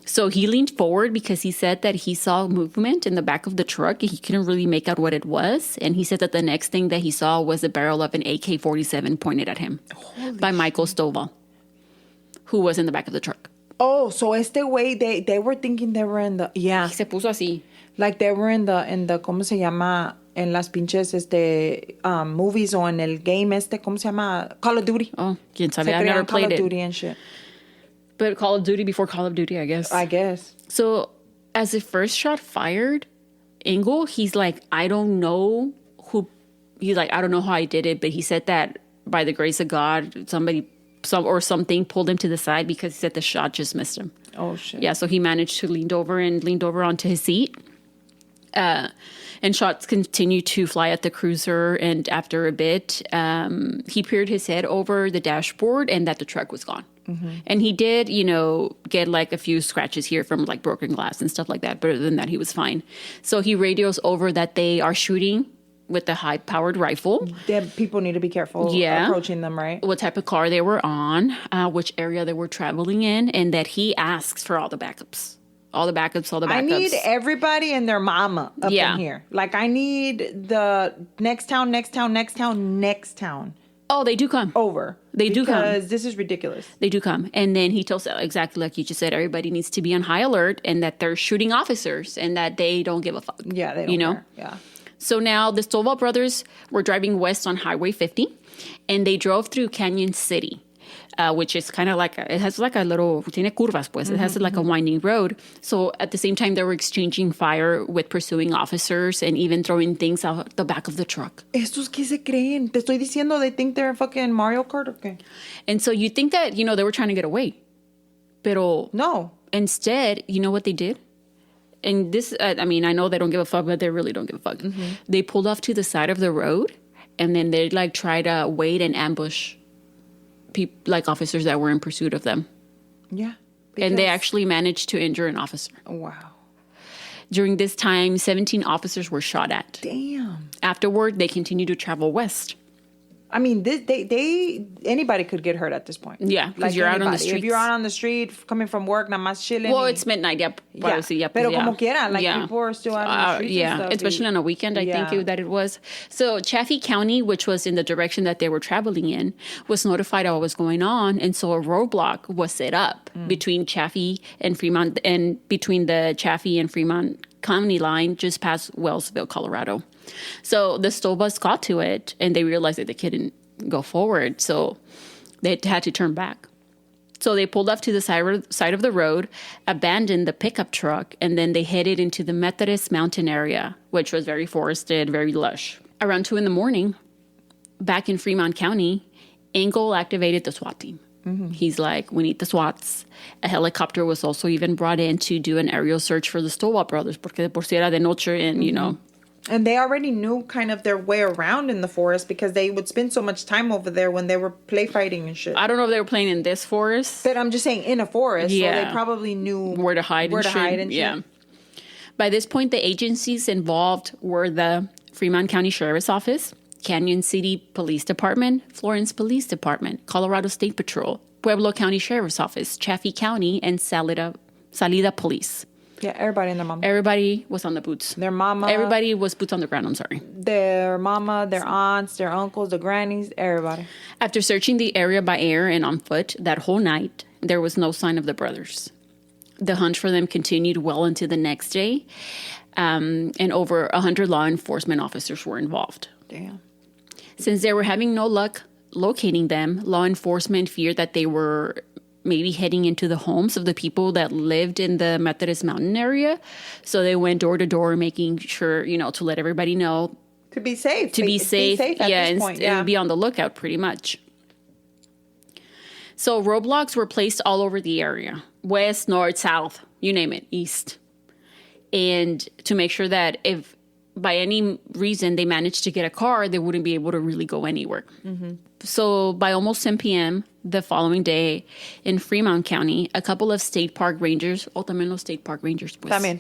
So he leaned forward because he said that he saw movement in the back of the truck. He couldn't really make out what it was. And he said that the next thing that he saw was the barrel of an AK-47 pointed at him by Michael Stovall, who was in the back of the truck. Oh, so way they were thinking they were in the, yeah. Se puso así. Like they were in the, ¿cómo se llama? En las pinches, movies o en el game ¿cómo se llama? Call of Duty. Oh, quién sabe. I never played it. Call of Duty and shit. But Call of Duty before Call of Duty, I guess. I guess. So, as the first shot fired, Engel, he's like, I don't know how I did it, but he said that by the grace of God, something pulled him to the side because he said the shot just missed him. Oh, shit. Yeah, so he managed to lean over onto his seat. And shots continued to fly at the cruiser, and after a bit, he peered his head over the dashboard and that the truck was gone. Mm-hmm. And he did, get like a few scratches here from like broken glass and stuff like that. But other than that, he was fine. So he radios over that they are shooting with a high-powered rifle. People need to be careful approaching them, right? What type of car they were on, which area they were traveling in, and that he asks for all the backups. All the backups. I need everybody and their mama up in here. Like, I need the next town. Oh, they do come. Over. They do come. Because this is ridiculous. They do come. And then he tells exactly like you just said, everybody needs to be on high alert, and that they're shooting officers and that they don't give a fuck. Yeah, they don't care. Yeah. So now the Stovall brothers were driving west on Highway 50, and they drove through Canyon City, which is kind of like, it has like a little, tiene curvas pues, it has like a winding road. So at the same time, they were exchanging fire with pursuing officers and even throwing things out the back of the truck. ¿Estos qué se creen? Te estoy diciendo, they think they're fucking Mario Kart or qué? And so you think that, they were trying to get away. Pero no. Instead, you know what they did? And this, I know they don't give a fuck, but they really don't give a fuck. Mm-hmm. They pulled off to the side of the road, and then they like try to wait and ambush like officers that were in pursuit of them. Yeah. And they actually managed to injure an officer. Wow. During this time, 17 officers were shot at. Damn. Afterward, they continued to travel west. I mean, anybody could get hurt at this point. Yeah, because you're out on the streets. If you're out on the street, coming from work, nada más chilling. Well, it's midnight, yeah. Pero como quiera, people are still out on the streets and stuff. Especially on a weekend, I think that it was. So Chaffee County, which was in the direction that they were traveling in, was notified of what was going on, and so a roadblock was set up between Chaffee and Fremont, and between the Chaffee and Fremont County line, just past Wellsville, Colorado. So the Stovall got to it, and they realized that they couldn't go forward, so they had to turn back. So they pulled off to the side of the road, abandoned the pickup truck, and then they headed into the Methodist Mountain area, which was very forested, very lush. Around 2 a.m, back in Fremont County, Engel activated the SWAT team. He's like, we need the SWATs. A helicopter was also even brought in to do an aerial search for the Stovall brothers, porque de por si era de noche, and you know. And they already knew kind of their way around in the forest because they would spend so much time over there when they were play fighting and shit. I don't know if they were playing in this forest. But I'm just saying in a forest. Yeah. So they probably knew where to hide and shit. Yeah. By this point, the agencies involved were the Fremont County Sheriff's Office, Canyon City Police Department, Florence Police Department, Colorado State Patrol, Pueblo County Sheriff's Office, Chaffee County, and Salida Police. Yeah, everybody and their mama. Everybody was on the boots. Their mama. Everybody was boots on the ground, I'm sorry. Their mama, their aunts, their uncles, the grannies, everybody. After searching the area by air and on foot that whole night, there was no sign of the brothers. The hunt for them continued well into the next day, and over 100 law enforcement officers were involved. Damn. Since they were having no luck locating them, law enforcement feared that they were maybe heading into the homes of the people that lived in the Methodist Mountain area. So they went door to door, making sure, to let everybody know. To be safe. To be safe. At this point, and be on the lookout pretty much. So roadblocks were placed all over the area. West, north, south, you name it, east. And to make sure that if by any reason they managed to get a car, they wouldn't be able to really go anywhere. So by almost 10 p.m. the following day in Fremont County, a couple of state park rangers, también los state park rangers, pues,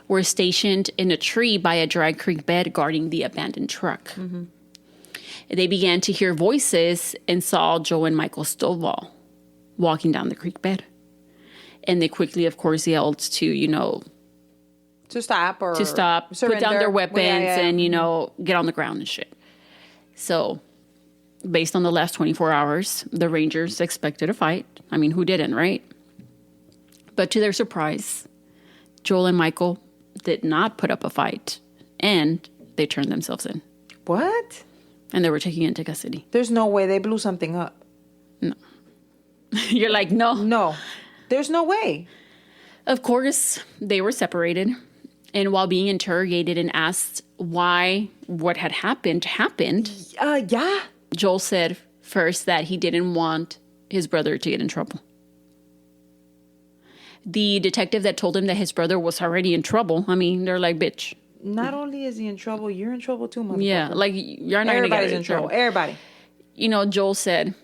were stationed in a tree by a dry creek bed guarding the abandoned truck. They began to hear voices and saw Joe and Michael Stovall walking down the creek bed. And they quickly, of course, yelled to, to stop, surrender, put down their weapons, and, get on the ground and shit. So, based on the last 24 hours, the Rangers expected a fight. I mean, who didn't, right? But to their surprise, Joel and Michael did not put up a fight, and they turned themselves in. What? And they were taken into custody. There's no way they blew something up. No. You're like, no. No. There's no way. Of course, they were separated. And while being interrogated and asked why what had happened. Yeah. Joel said first that he didn't want his brother to get in trouble. The detective that told him that his brother was already in trouble, I mean, they're like, bitch. Not only is he in trouble, you're in trouble too, motherfucker. Yeah, like, you're not going to get in trouble. Everybody. Joel said,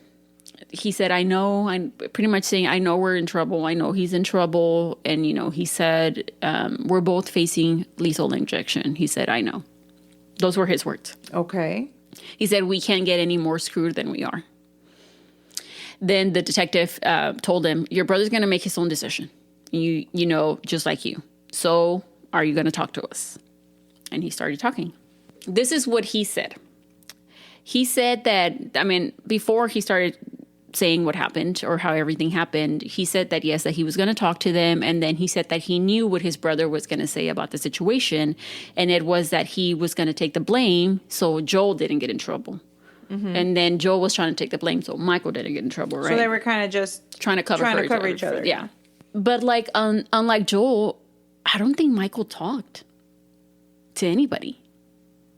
I know, I'm pretty much saying, I know we're in trouble. I know he's in trouble. And, he said, we're both facing lethal injection. He said, I know. Those were his words. Okay. He said, we can't get any more screwed than we are. Then the detective told him, your brother's going to make his own decision. Just like you. So are you going to talk to us? And he started talking. This is what he said. He said that, before he started saying what happened or how everything happened, he said that, yes, that he was going to talk to them. And then he said that he knew what his brother was going to say about the situation. And it was that he was going to take the blame so Joel didn't get in trouble. Mm-hmm. And then Joel was trying to take the blame so Michael didn't get in trouble, right? So they were kind of just trying to cover each other. Yeah. But unlike Joel, I don't think Michael talked to anybody.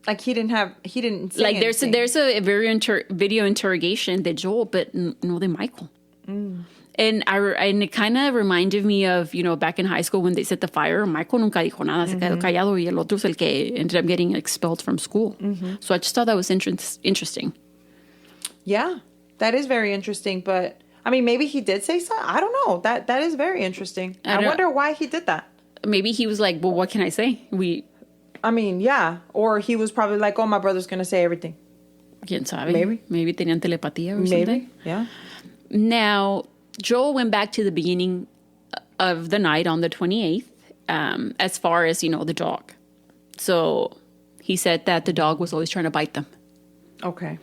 Like he didn't say like anything. there's a video interrogation that Joel, but no de Michael. And it kind of reminded me of, back in high school when they set the fire, Michael nunca dijo nada, se quedó callado y el otro es el que ended up getting expelled from school. Mm-hmm. So I just thought that was interesting. Yeah, that is very interesting. But maybe he did say something. I don't know. That is very interesting. I wonder why he did that. Maybe he was like, well, what can I say? Yeah. Or he was probably like, oh, my brother's going to say everything. Quién sabe. Maybe tenían telepatía or maybe something. yeah. Now, Joel went back to the beginning of the night on the 28th, as far as, the dog. So he said that the dog was always trying to bite them. Okay.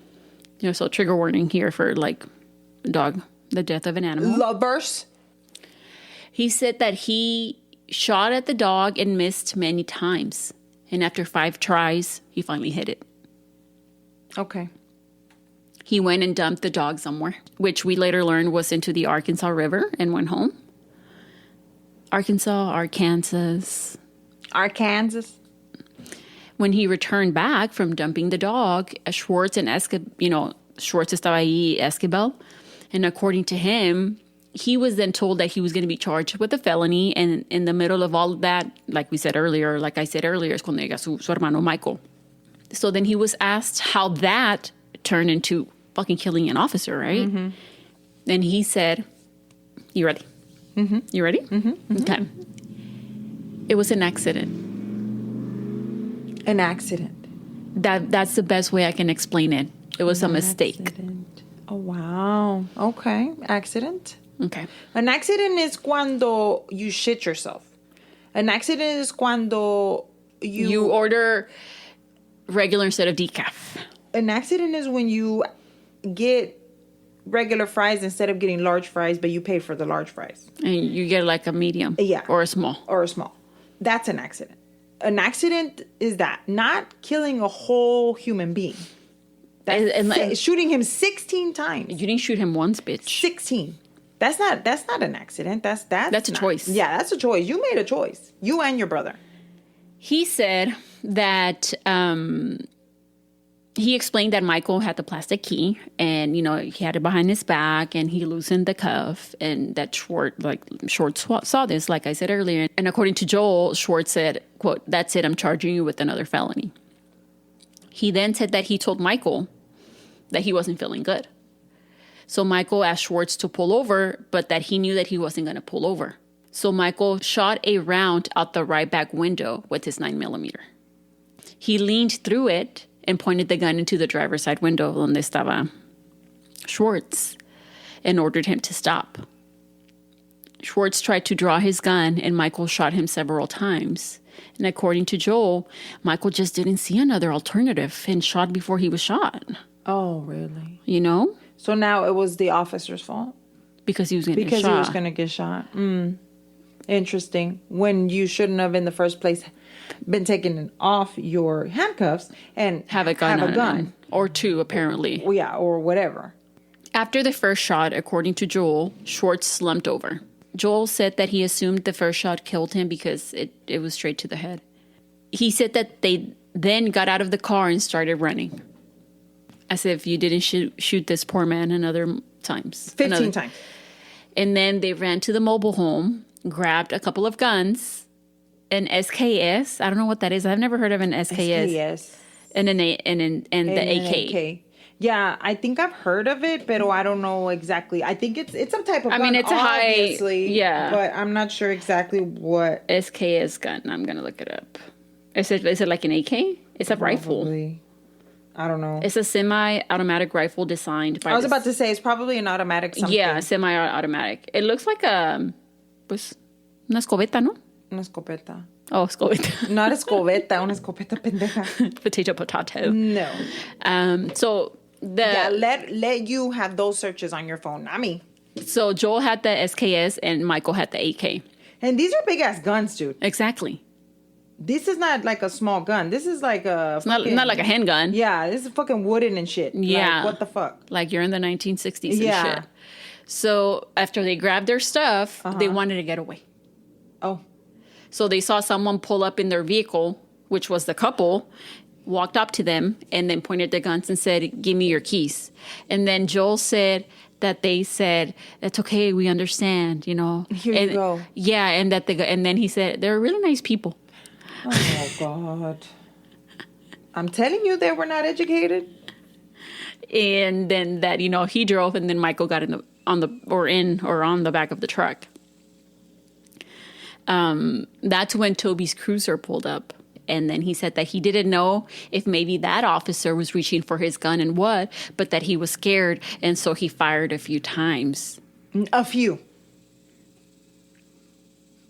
So trigger warning here for, dog, the death of an animal. Lovers. He said that he shot at the dog and missed many times. And after 5 tries, he finally hit it. Okay. He went and dumped the dog somewhere, which we later learned was into the Arkansas River, and went home. Arkansas. When he returned back from dumping the dog, Schwartz and Schwartz estaba ahí, Esquivel. And according to him, he was then told that he was going to be charged with a felony. And in the middle of all of that, like I said earlier, es cuando llega su hermano Michael. So then he was asked how that turned into fucking killing an officer, right? Mm-hmm. And he said, you ready? Mm-hmm. You ready? Mm-hmm. Okay. It was an accident. An accident. That's the best way I can explain it. It was a mistake. Accident. Oh, wow. Okay. Accident. Okay. An accident is cuando you shit yourself. An accident is cuando you order regular instead of decaf. An accident is when you get regular fries instead of getting large fries, but you pay for the large fries. And you get like a medium. Yeah. Or a small. That's an accident. An accident is that, not killing a whole human being. That's shooting him 16 times. You didn't shoot him once, bitch. 16. That's not an accident. That's a choice. Yeah, that's a choice. You made a choice. You and your brother. He said that he explained that Michael had the plastic key, and he had it behind his back, and he loosened the cuff, and that Schwartz saw this, like I said earlier. And according to Joel, Schwartz said, quote, "That's it, I'm charging you with another felony." He then said that he told Michael that he wasn't feeling good. So Michael asked Schwartz to pull over, but that he knew that he wasn't going to pull over. So Michael shot a round out the right back window with his 9mm. He leaned through it and pointed the gun into the driver's side window donde estaba Schwartz and ordered him to stop. Schwartz tried to draw his gun, and Michael shot him several times. And according to Joel, Michael just didn't see another alternative and shot before he was shot. Oh, really? So now it was the officer's fault? Because he was going to get shot. Because he was going to get shot. Interesting. When you shouldn't have in the first place been taken off your handcuffs and have a gun. Or 2, apparently. Yeah, or whatever. After the first shot, according to Joel, Schwartz slumped over. Joel said that he assumed the first shot killed him because it was straight to the head. He said that they then got out of the car and started running. As if you didn't shoot this poor man another times. 15 times. And then they ran to the mobile home, grabbed a couple of guns, an SKS. I don't know what that is. I've never heard of an SKS. And the AK. Yeah, I think I've heard of it, but I don't know exactly. I think it's some type of gun, it's obviously, a high, yeah. But I'm not sure exactly what. SKS gun. I'm going to look it up. Is it like an AK? It's a rifle. I don't know. It's a semi-automatic rifle designed by... I was about to say, it's probably an automatic something. Yeah, semi-automatic. It looks like una escopeta, ¿no? Una escopeta. Oh, escopeta. Not escopeta, una escopeta pendeja. Potato. No. So... let you have those searches on your phone, not me. So Joel had the SKS and Michael had the AK. And these are big ass guns, dude. Exactly. This is not like a small gun. This is like a... It's not like a handgun. Yeah, this is fucking wooden and shit. Yeah. Like, what the fuck? Like you're in the 1960s and shit. So after they grabbed their stuff, they wanted to get away. Oh. So they saw someone pull up in their vehicle, which was the couple, walked up to them, and then pointed their guns and said, "Give me your keys." And then Joel said that they said, "That's okay, we understand, Here you go. Yeah, and and then he said, "They're really nice people." Oh, God. I'm telling you, they were not educated. And then that, he drove, and then Michael got on the back of the truck. That's when Toby's cruiser pulled up. And then he said that he didn't know if maybe that officer was reaching for his gun and what, but that he was scared. And so he fired a few times. A few.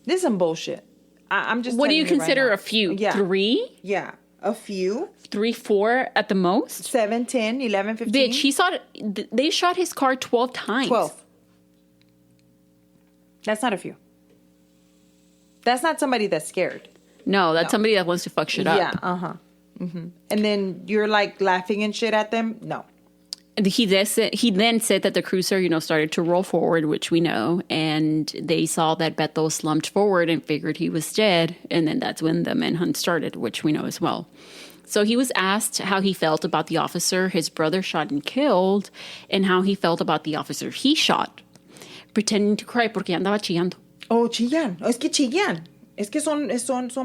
This is some bullshit. I'm just. What do you consider right a few? Yeah. 3? Yeah. A few. 3, 4 at the most? 7, 10, 11, 15. Bitch, they shot his car 12 times. 12. That's not a few. That's not somebody that's scared. No, that's somebody that wants to fuck shit up. Yeah, uh-huh. Mm-hmm. And then you're like laughing and shit at them? No. And he then said that the cruiser, started to roll forward, which we know, and they saw that Beto slumped forward and figured he was dead, and then that's when the manhunt started, which we know as well. So he was asked how he felt about the officer his brother shot and killed, and how he felt about the officer he shot, pretending to cry porque andaba chillando. Oh, chillan. Es que chillan. Es que son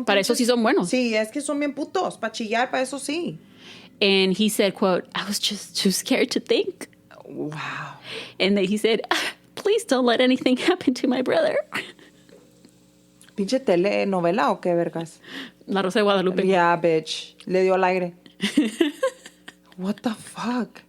Para eso sí son buenos. Sí, es que son bien putos. Para chillar, para eso sí. And he said, quote, I was just too scared to think. Wow. And then he said, please don't let anything happen to my brother. Pinche telenovela o qué vergas. La Rosa de Guadalupe. Yeah, bitch. Le dio al aire. What the fuck?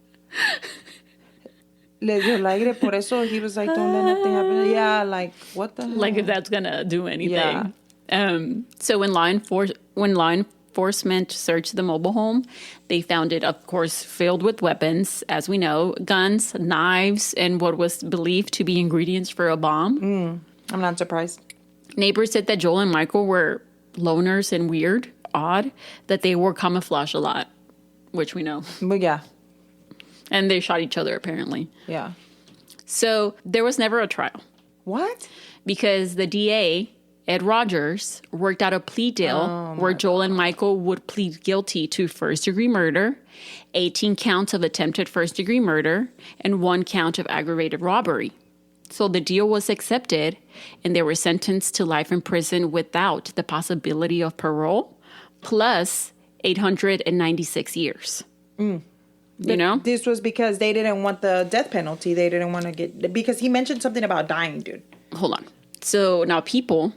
Le dio al aire, por eso he was like, don't let nothing happen. Yeah, like, what the hell? Like if that's gonna do anything. Yeah. So when law enforcement searched the mobile home, they found it, of course, filled with weapons, as we know, guns, knives, and what was believed to be ingredients for a bomb. I'm not surprised. Neighbors said that Joel and Michael were loners and weird, odd, that they wore camouflage a lot, which we know. But yeah. And they shot each other, apparently. Yeah. So there was never a trial. What? Because the DA, Ed Rogers, worked out a plea deal where Joel and Michael would plead guilty to first-degree murder, 18 counts of attempted first-degree murder, and 1 count of aggravated robbery. So the deal was accepted, and they were sentenced to life in prison without the possibility of parole, plus 896 years. You know? This was because they didn't want the death penalty. They didn't want to get... Because he mentioned something about dying, dude. Hold on. So now people,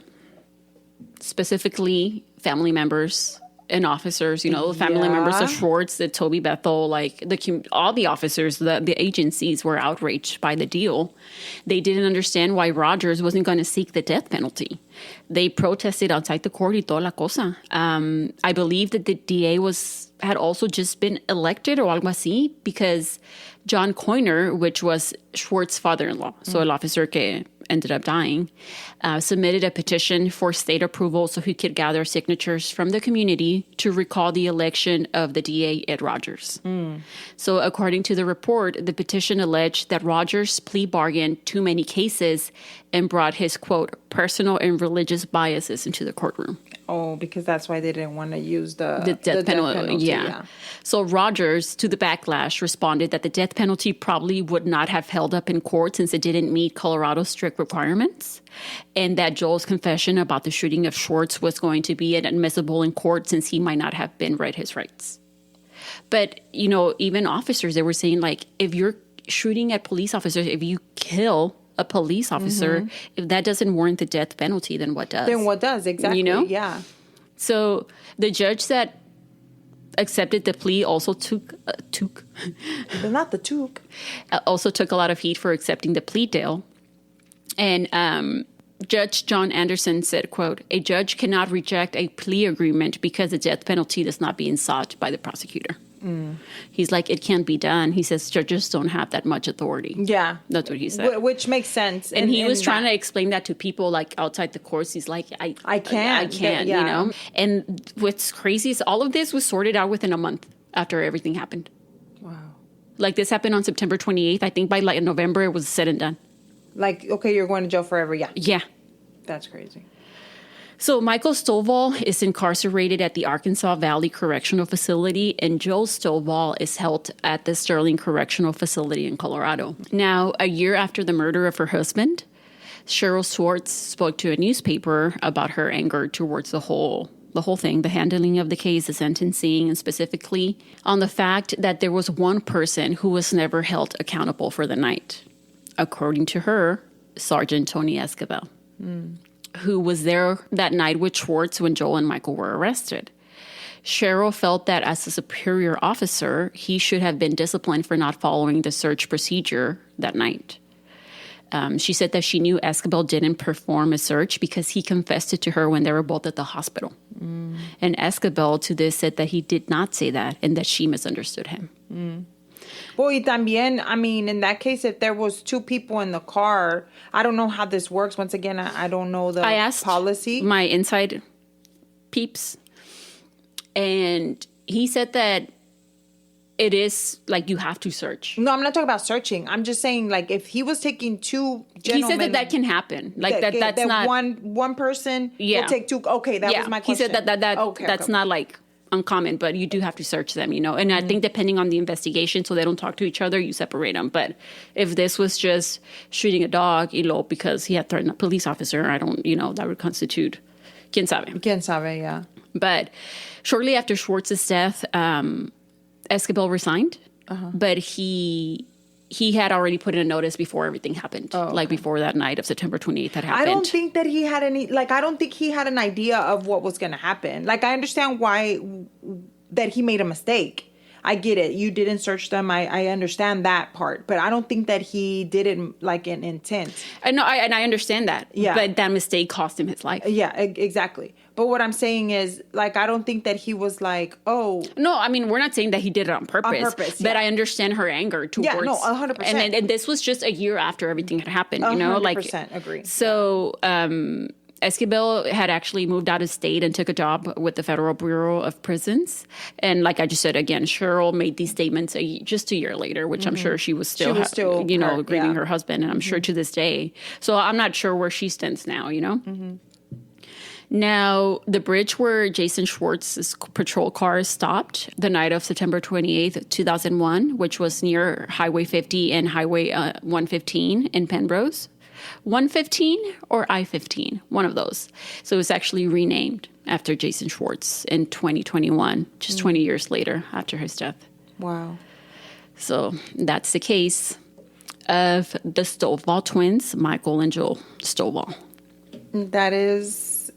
specifically family members and officers, the family members of Schwartz, the Toby Bethel, like all the officers, the agencies were outraged by the deal. They didn't understand why Rogers wasn't going to seek the death penalty. They protested outside the court y toda la cosa. I believe that the DA had also just been elected or algo así because John Coyner, which was Schwartz's father-in-law, so el officer que ended up dying, submitted a petition for state approval so he could gather signatures from the community to recall the election of the DA, Ed Rogers. So according to the report, the petition alleged that Rogers' plea bargained too many cases and brought his, quote, personal and religious biases into the courtroom. Oh, because that's why they didn't want to use the death penalty. Yeah. So Rogers, to the backlash, responded that the death penalty probably would not have held up in court since it didn't meet Colorado's strict requirements, and that Joel's confession about the shooting of Schwartz was going to be inadmissible in court since he might not have been read his rights. But, even officers, they were saying, like, if you're shooting at police officers, if you kill a police officer, if that doesn't warrant the death penalty, then what does? Then what does? Exactly. Yeah. So the judge that accepted the plea also took Not the took. Also took a lot of heat for accepting the plea deal. And Judge John Anderson said, quote, a judge cannot reject a plea agreement because the death penalty is not being sought by the prosecutor. He's like, it can't be done. He says judges don't have that much authority. Yeah. That's what he said. Which makes sense. And he was trying to explain that to people like outside the courts. He's like, I can't, yeah. And what's crazy is all of this was sorted out within a month after everything happened. Wow. Like this happened on September 28th. I think by like November it was said and done. Like, okay, you're going to jail forever. Yeah. Yeah. That's crazy. So Michael Stovall is incarcerated at the Arkansas Valley Correctional Facility, and Joe Stovall is held at the Sterling Correctional Facility in Colorado. Now, a year after the murder of her husband, Cheryl Schwartz spoke to a newspaper about her anger towards the whole thing, the handling of the case, the sentencing, and specifically on the fact that there was one person who was never held accountable for the night. According to her, Sergeant Tony Escovell. Who was there that night with Schwartz when Joel and Michael were arrested. Cheryl felt that as a superior officer, he should have been disciplined for not following the search procedure that night. She said that she knew Escobal didn't perform a search because he confessed it to her when they were both at the hospital. And Escobal to this said that he did not say that and that she misunderstood him. Well, y también, I mean, in that case, if there was two people in the car, I don't know how this works. Once again, I don't know the I asked policy. My inside peeps, and he said that it is like you have to search. No, I'm not talking about searching. I'm just saying, like, if he was taking two gentlemen... He said that can happen. Like, that's that not... One person will take two... Okay, that was my question. He said that's not, like, uncommon, but you do have to search them, you know? And I think depending on the investigation, so they don't talk to each other, you separate them. But if this was just shooting a dog, because he had threatened a police officer, that would constitute... Quien sabe? Quien sabe, yeah. But shortly after Schwartz's death... Escobal resigned, but he had already put in a notice before everything happened, like before that night of September 28th had happened. I don't think that he had I don't think he had an idea of what was going to happen. Like, I understand why that he made a mistake. I get it. You didn't search them. I understand that part, but I don't think that he did it like in intent. I know, and I understand that. Yeah. But that mistake cost him his life. Yeah, exactly. But what I'm saying is, like, I don't think that he was like, oh. No, I mean, we're not saying that he did it on purpose. On purpose, But I understand her anger towards. Yeah, no, 100%. And this was just a year after everything had happened, 100% agree. So, Escobal had actually moved out of state and took a job with the Federal Bureau of Prisons. And like I just said, again, Cheryl made these statements just a year later, which I'm sure she was still grieving her husband. And I'm sure to this day. So I'm not sure where she stands now, Now, the bridge where Jason Schwartz's patrol car stopped the night of September 28th, 2001, which was near Highway 50 and Highway 115 in Penrose. 115 or I-15, one of those. So it was actually renamed after Jason Schwartz in 2021, just 20 years later after his death. Wow. So that's the case of the Stovall twins, Michael and Joel Stovall. That is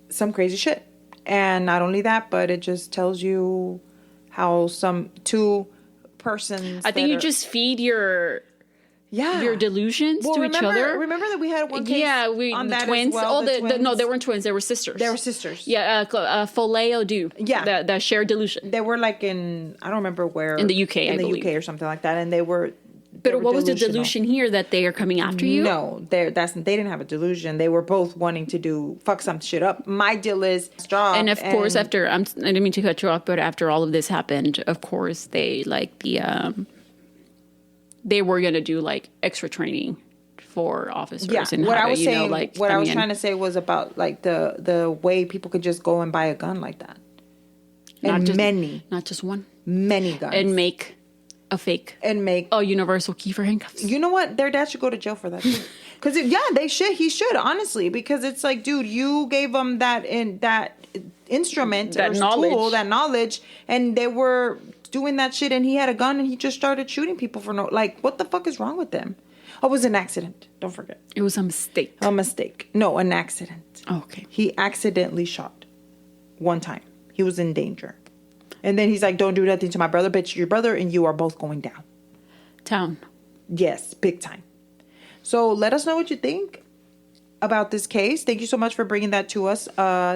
some crazy shit. And not only that, but it just tells you how some two persons... I think you just feed your delusions to each other. Remember that we had one case on that twins? As well, twins? No, they weren't twins. They were sisters. They were sisters. Yeah, Foleo-Do. Yeah. The shared delusion. They were like in, I don't remember where. In the UK, I believe. In the UK or something like that. And they were... But what was the delusion here, that they are coming after you? No, they didn't have a delusion. They were both wanting to fuck some shit up. My deal is job. And of course, after I didn't mean to cut you off, but after all of this happened, of course, they they were gonna do like extra training for officers. Yeah, and what I was saying, what I was trying to say was about like the way people could just go and buy a gun like that, not just one, many guns, and make a fake universal key for handcuffs. You know what? Their dad should go to jail for that too. Because they should. He should, honestly, because it's like, dude, you gave them that instrument, that knowledge, and they were doing that shit, and he had a gun, and he just started shooting people for what the fuck is wrong with them? Oh, it was an accident. Don't forget. It was a mistake. A mistake. No, an accident. Oh, okay. He accidentally shot one time. He was in danger. And then he's like, don't do nothing to my brother, bitch. Your brother and you are both going down. Town. Yes, big time. So let us know what you think about this case. Thank you so much for bringing that to us,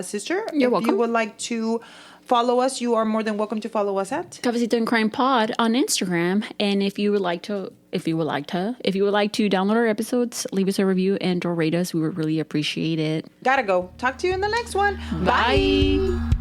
sister. You're welcome. If you would like to follow us, you are more than welcome to follow us at Cafecito and Crime Pod on Instagram. And if you would like to download our episodes, leave us a review and or rate us. We would really appreciate it. Gotta go. Talk to you in the next one. Bye.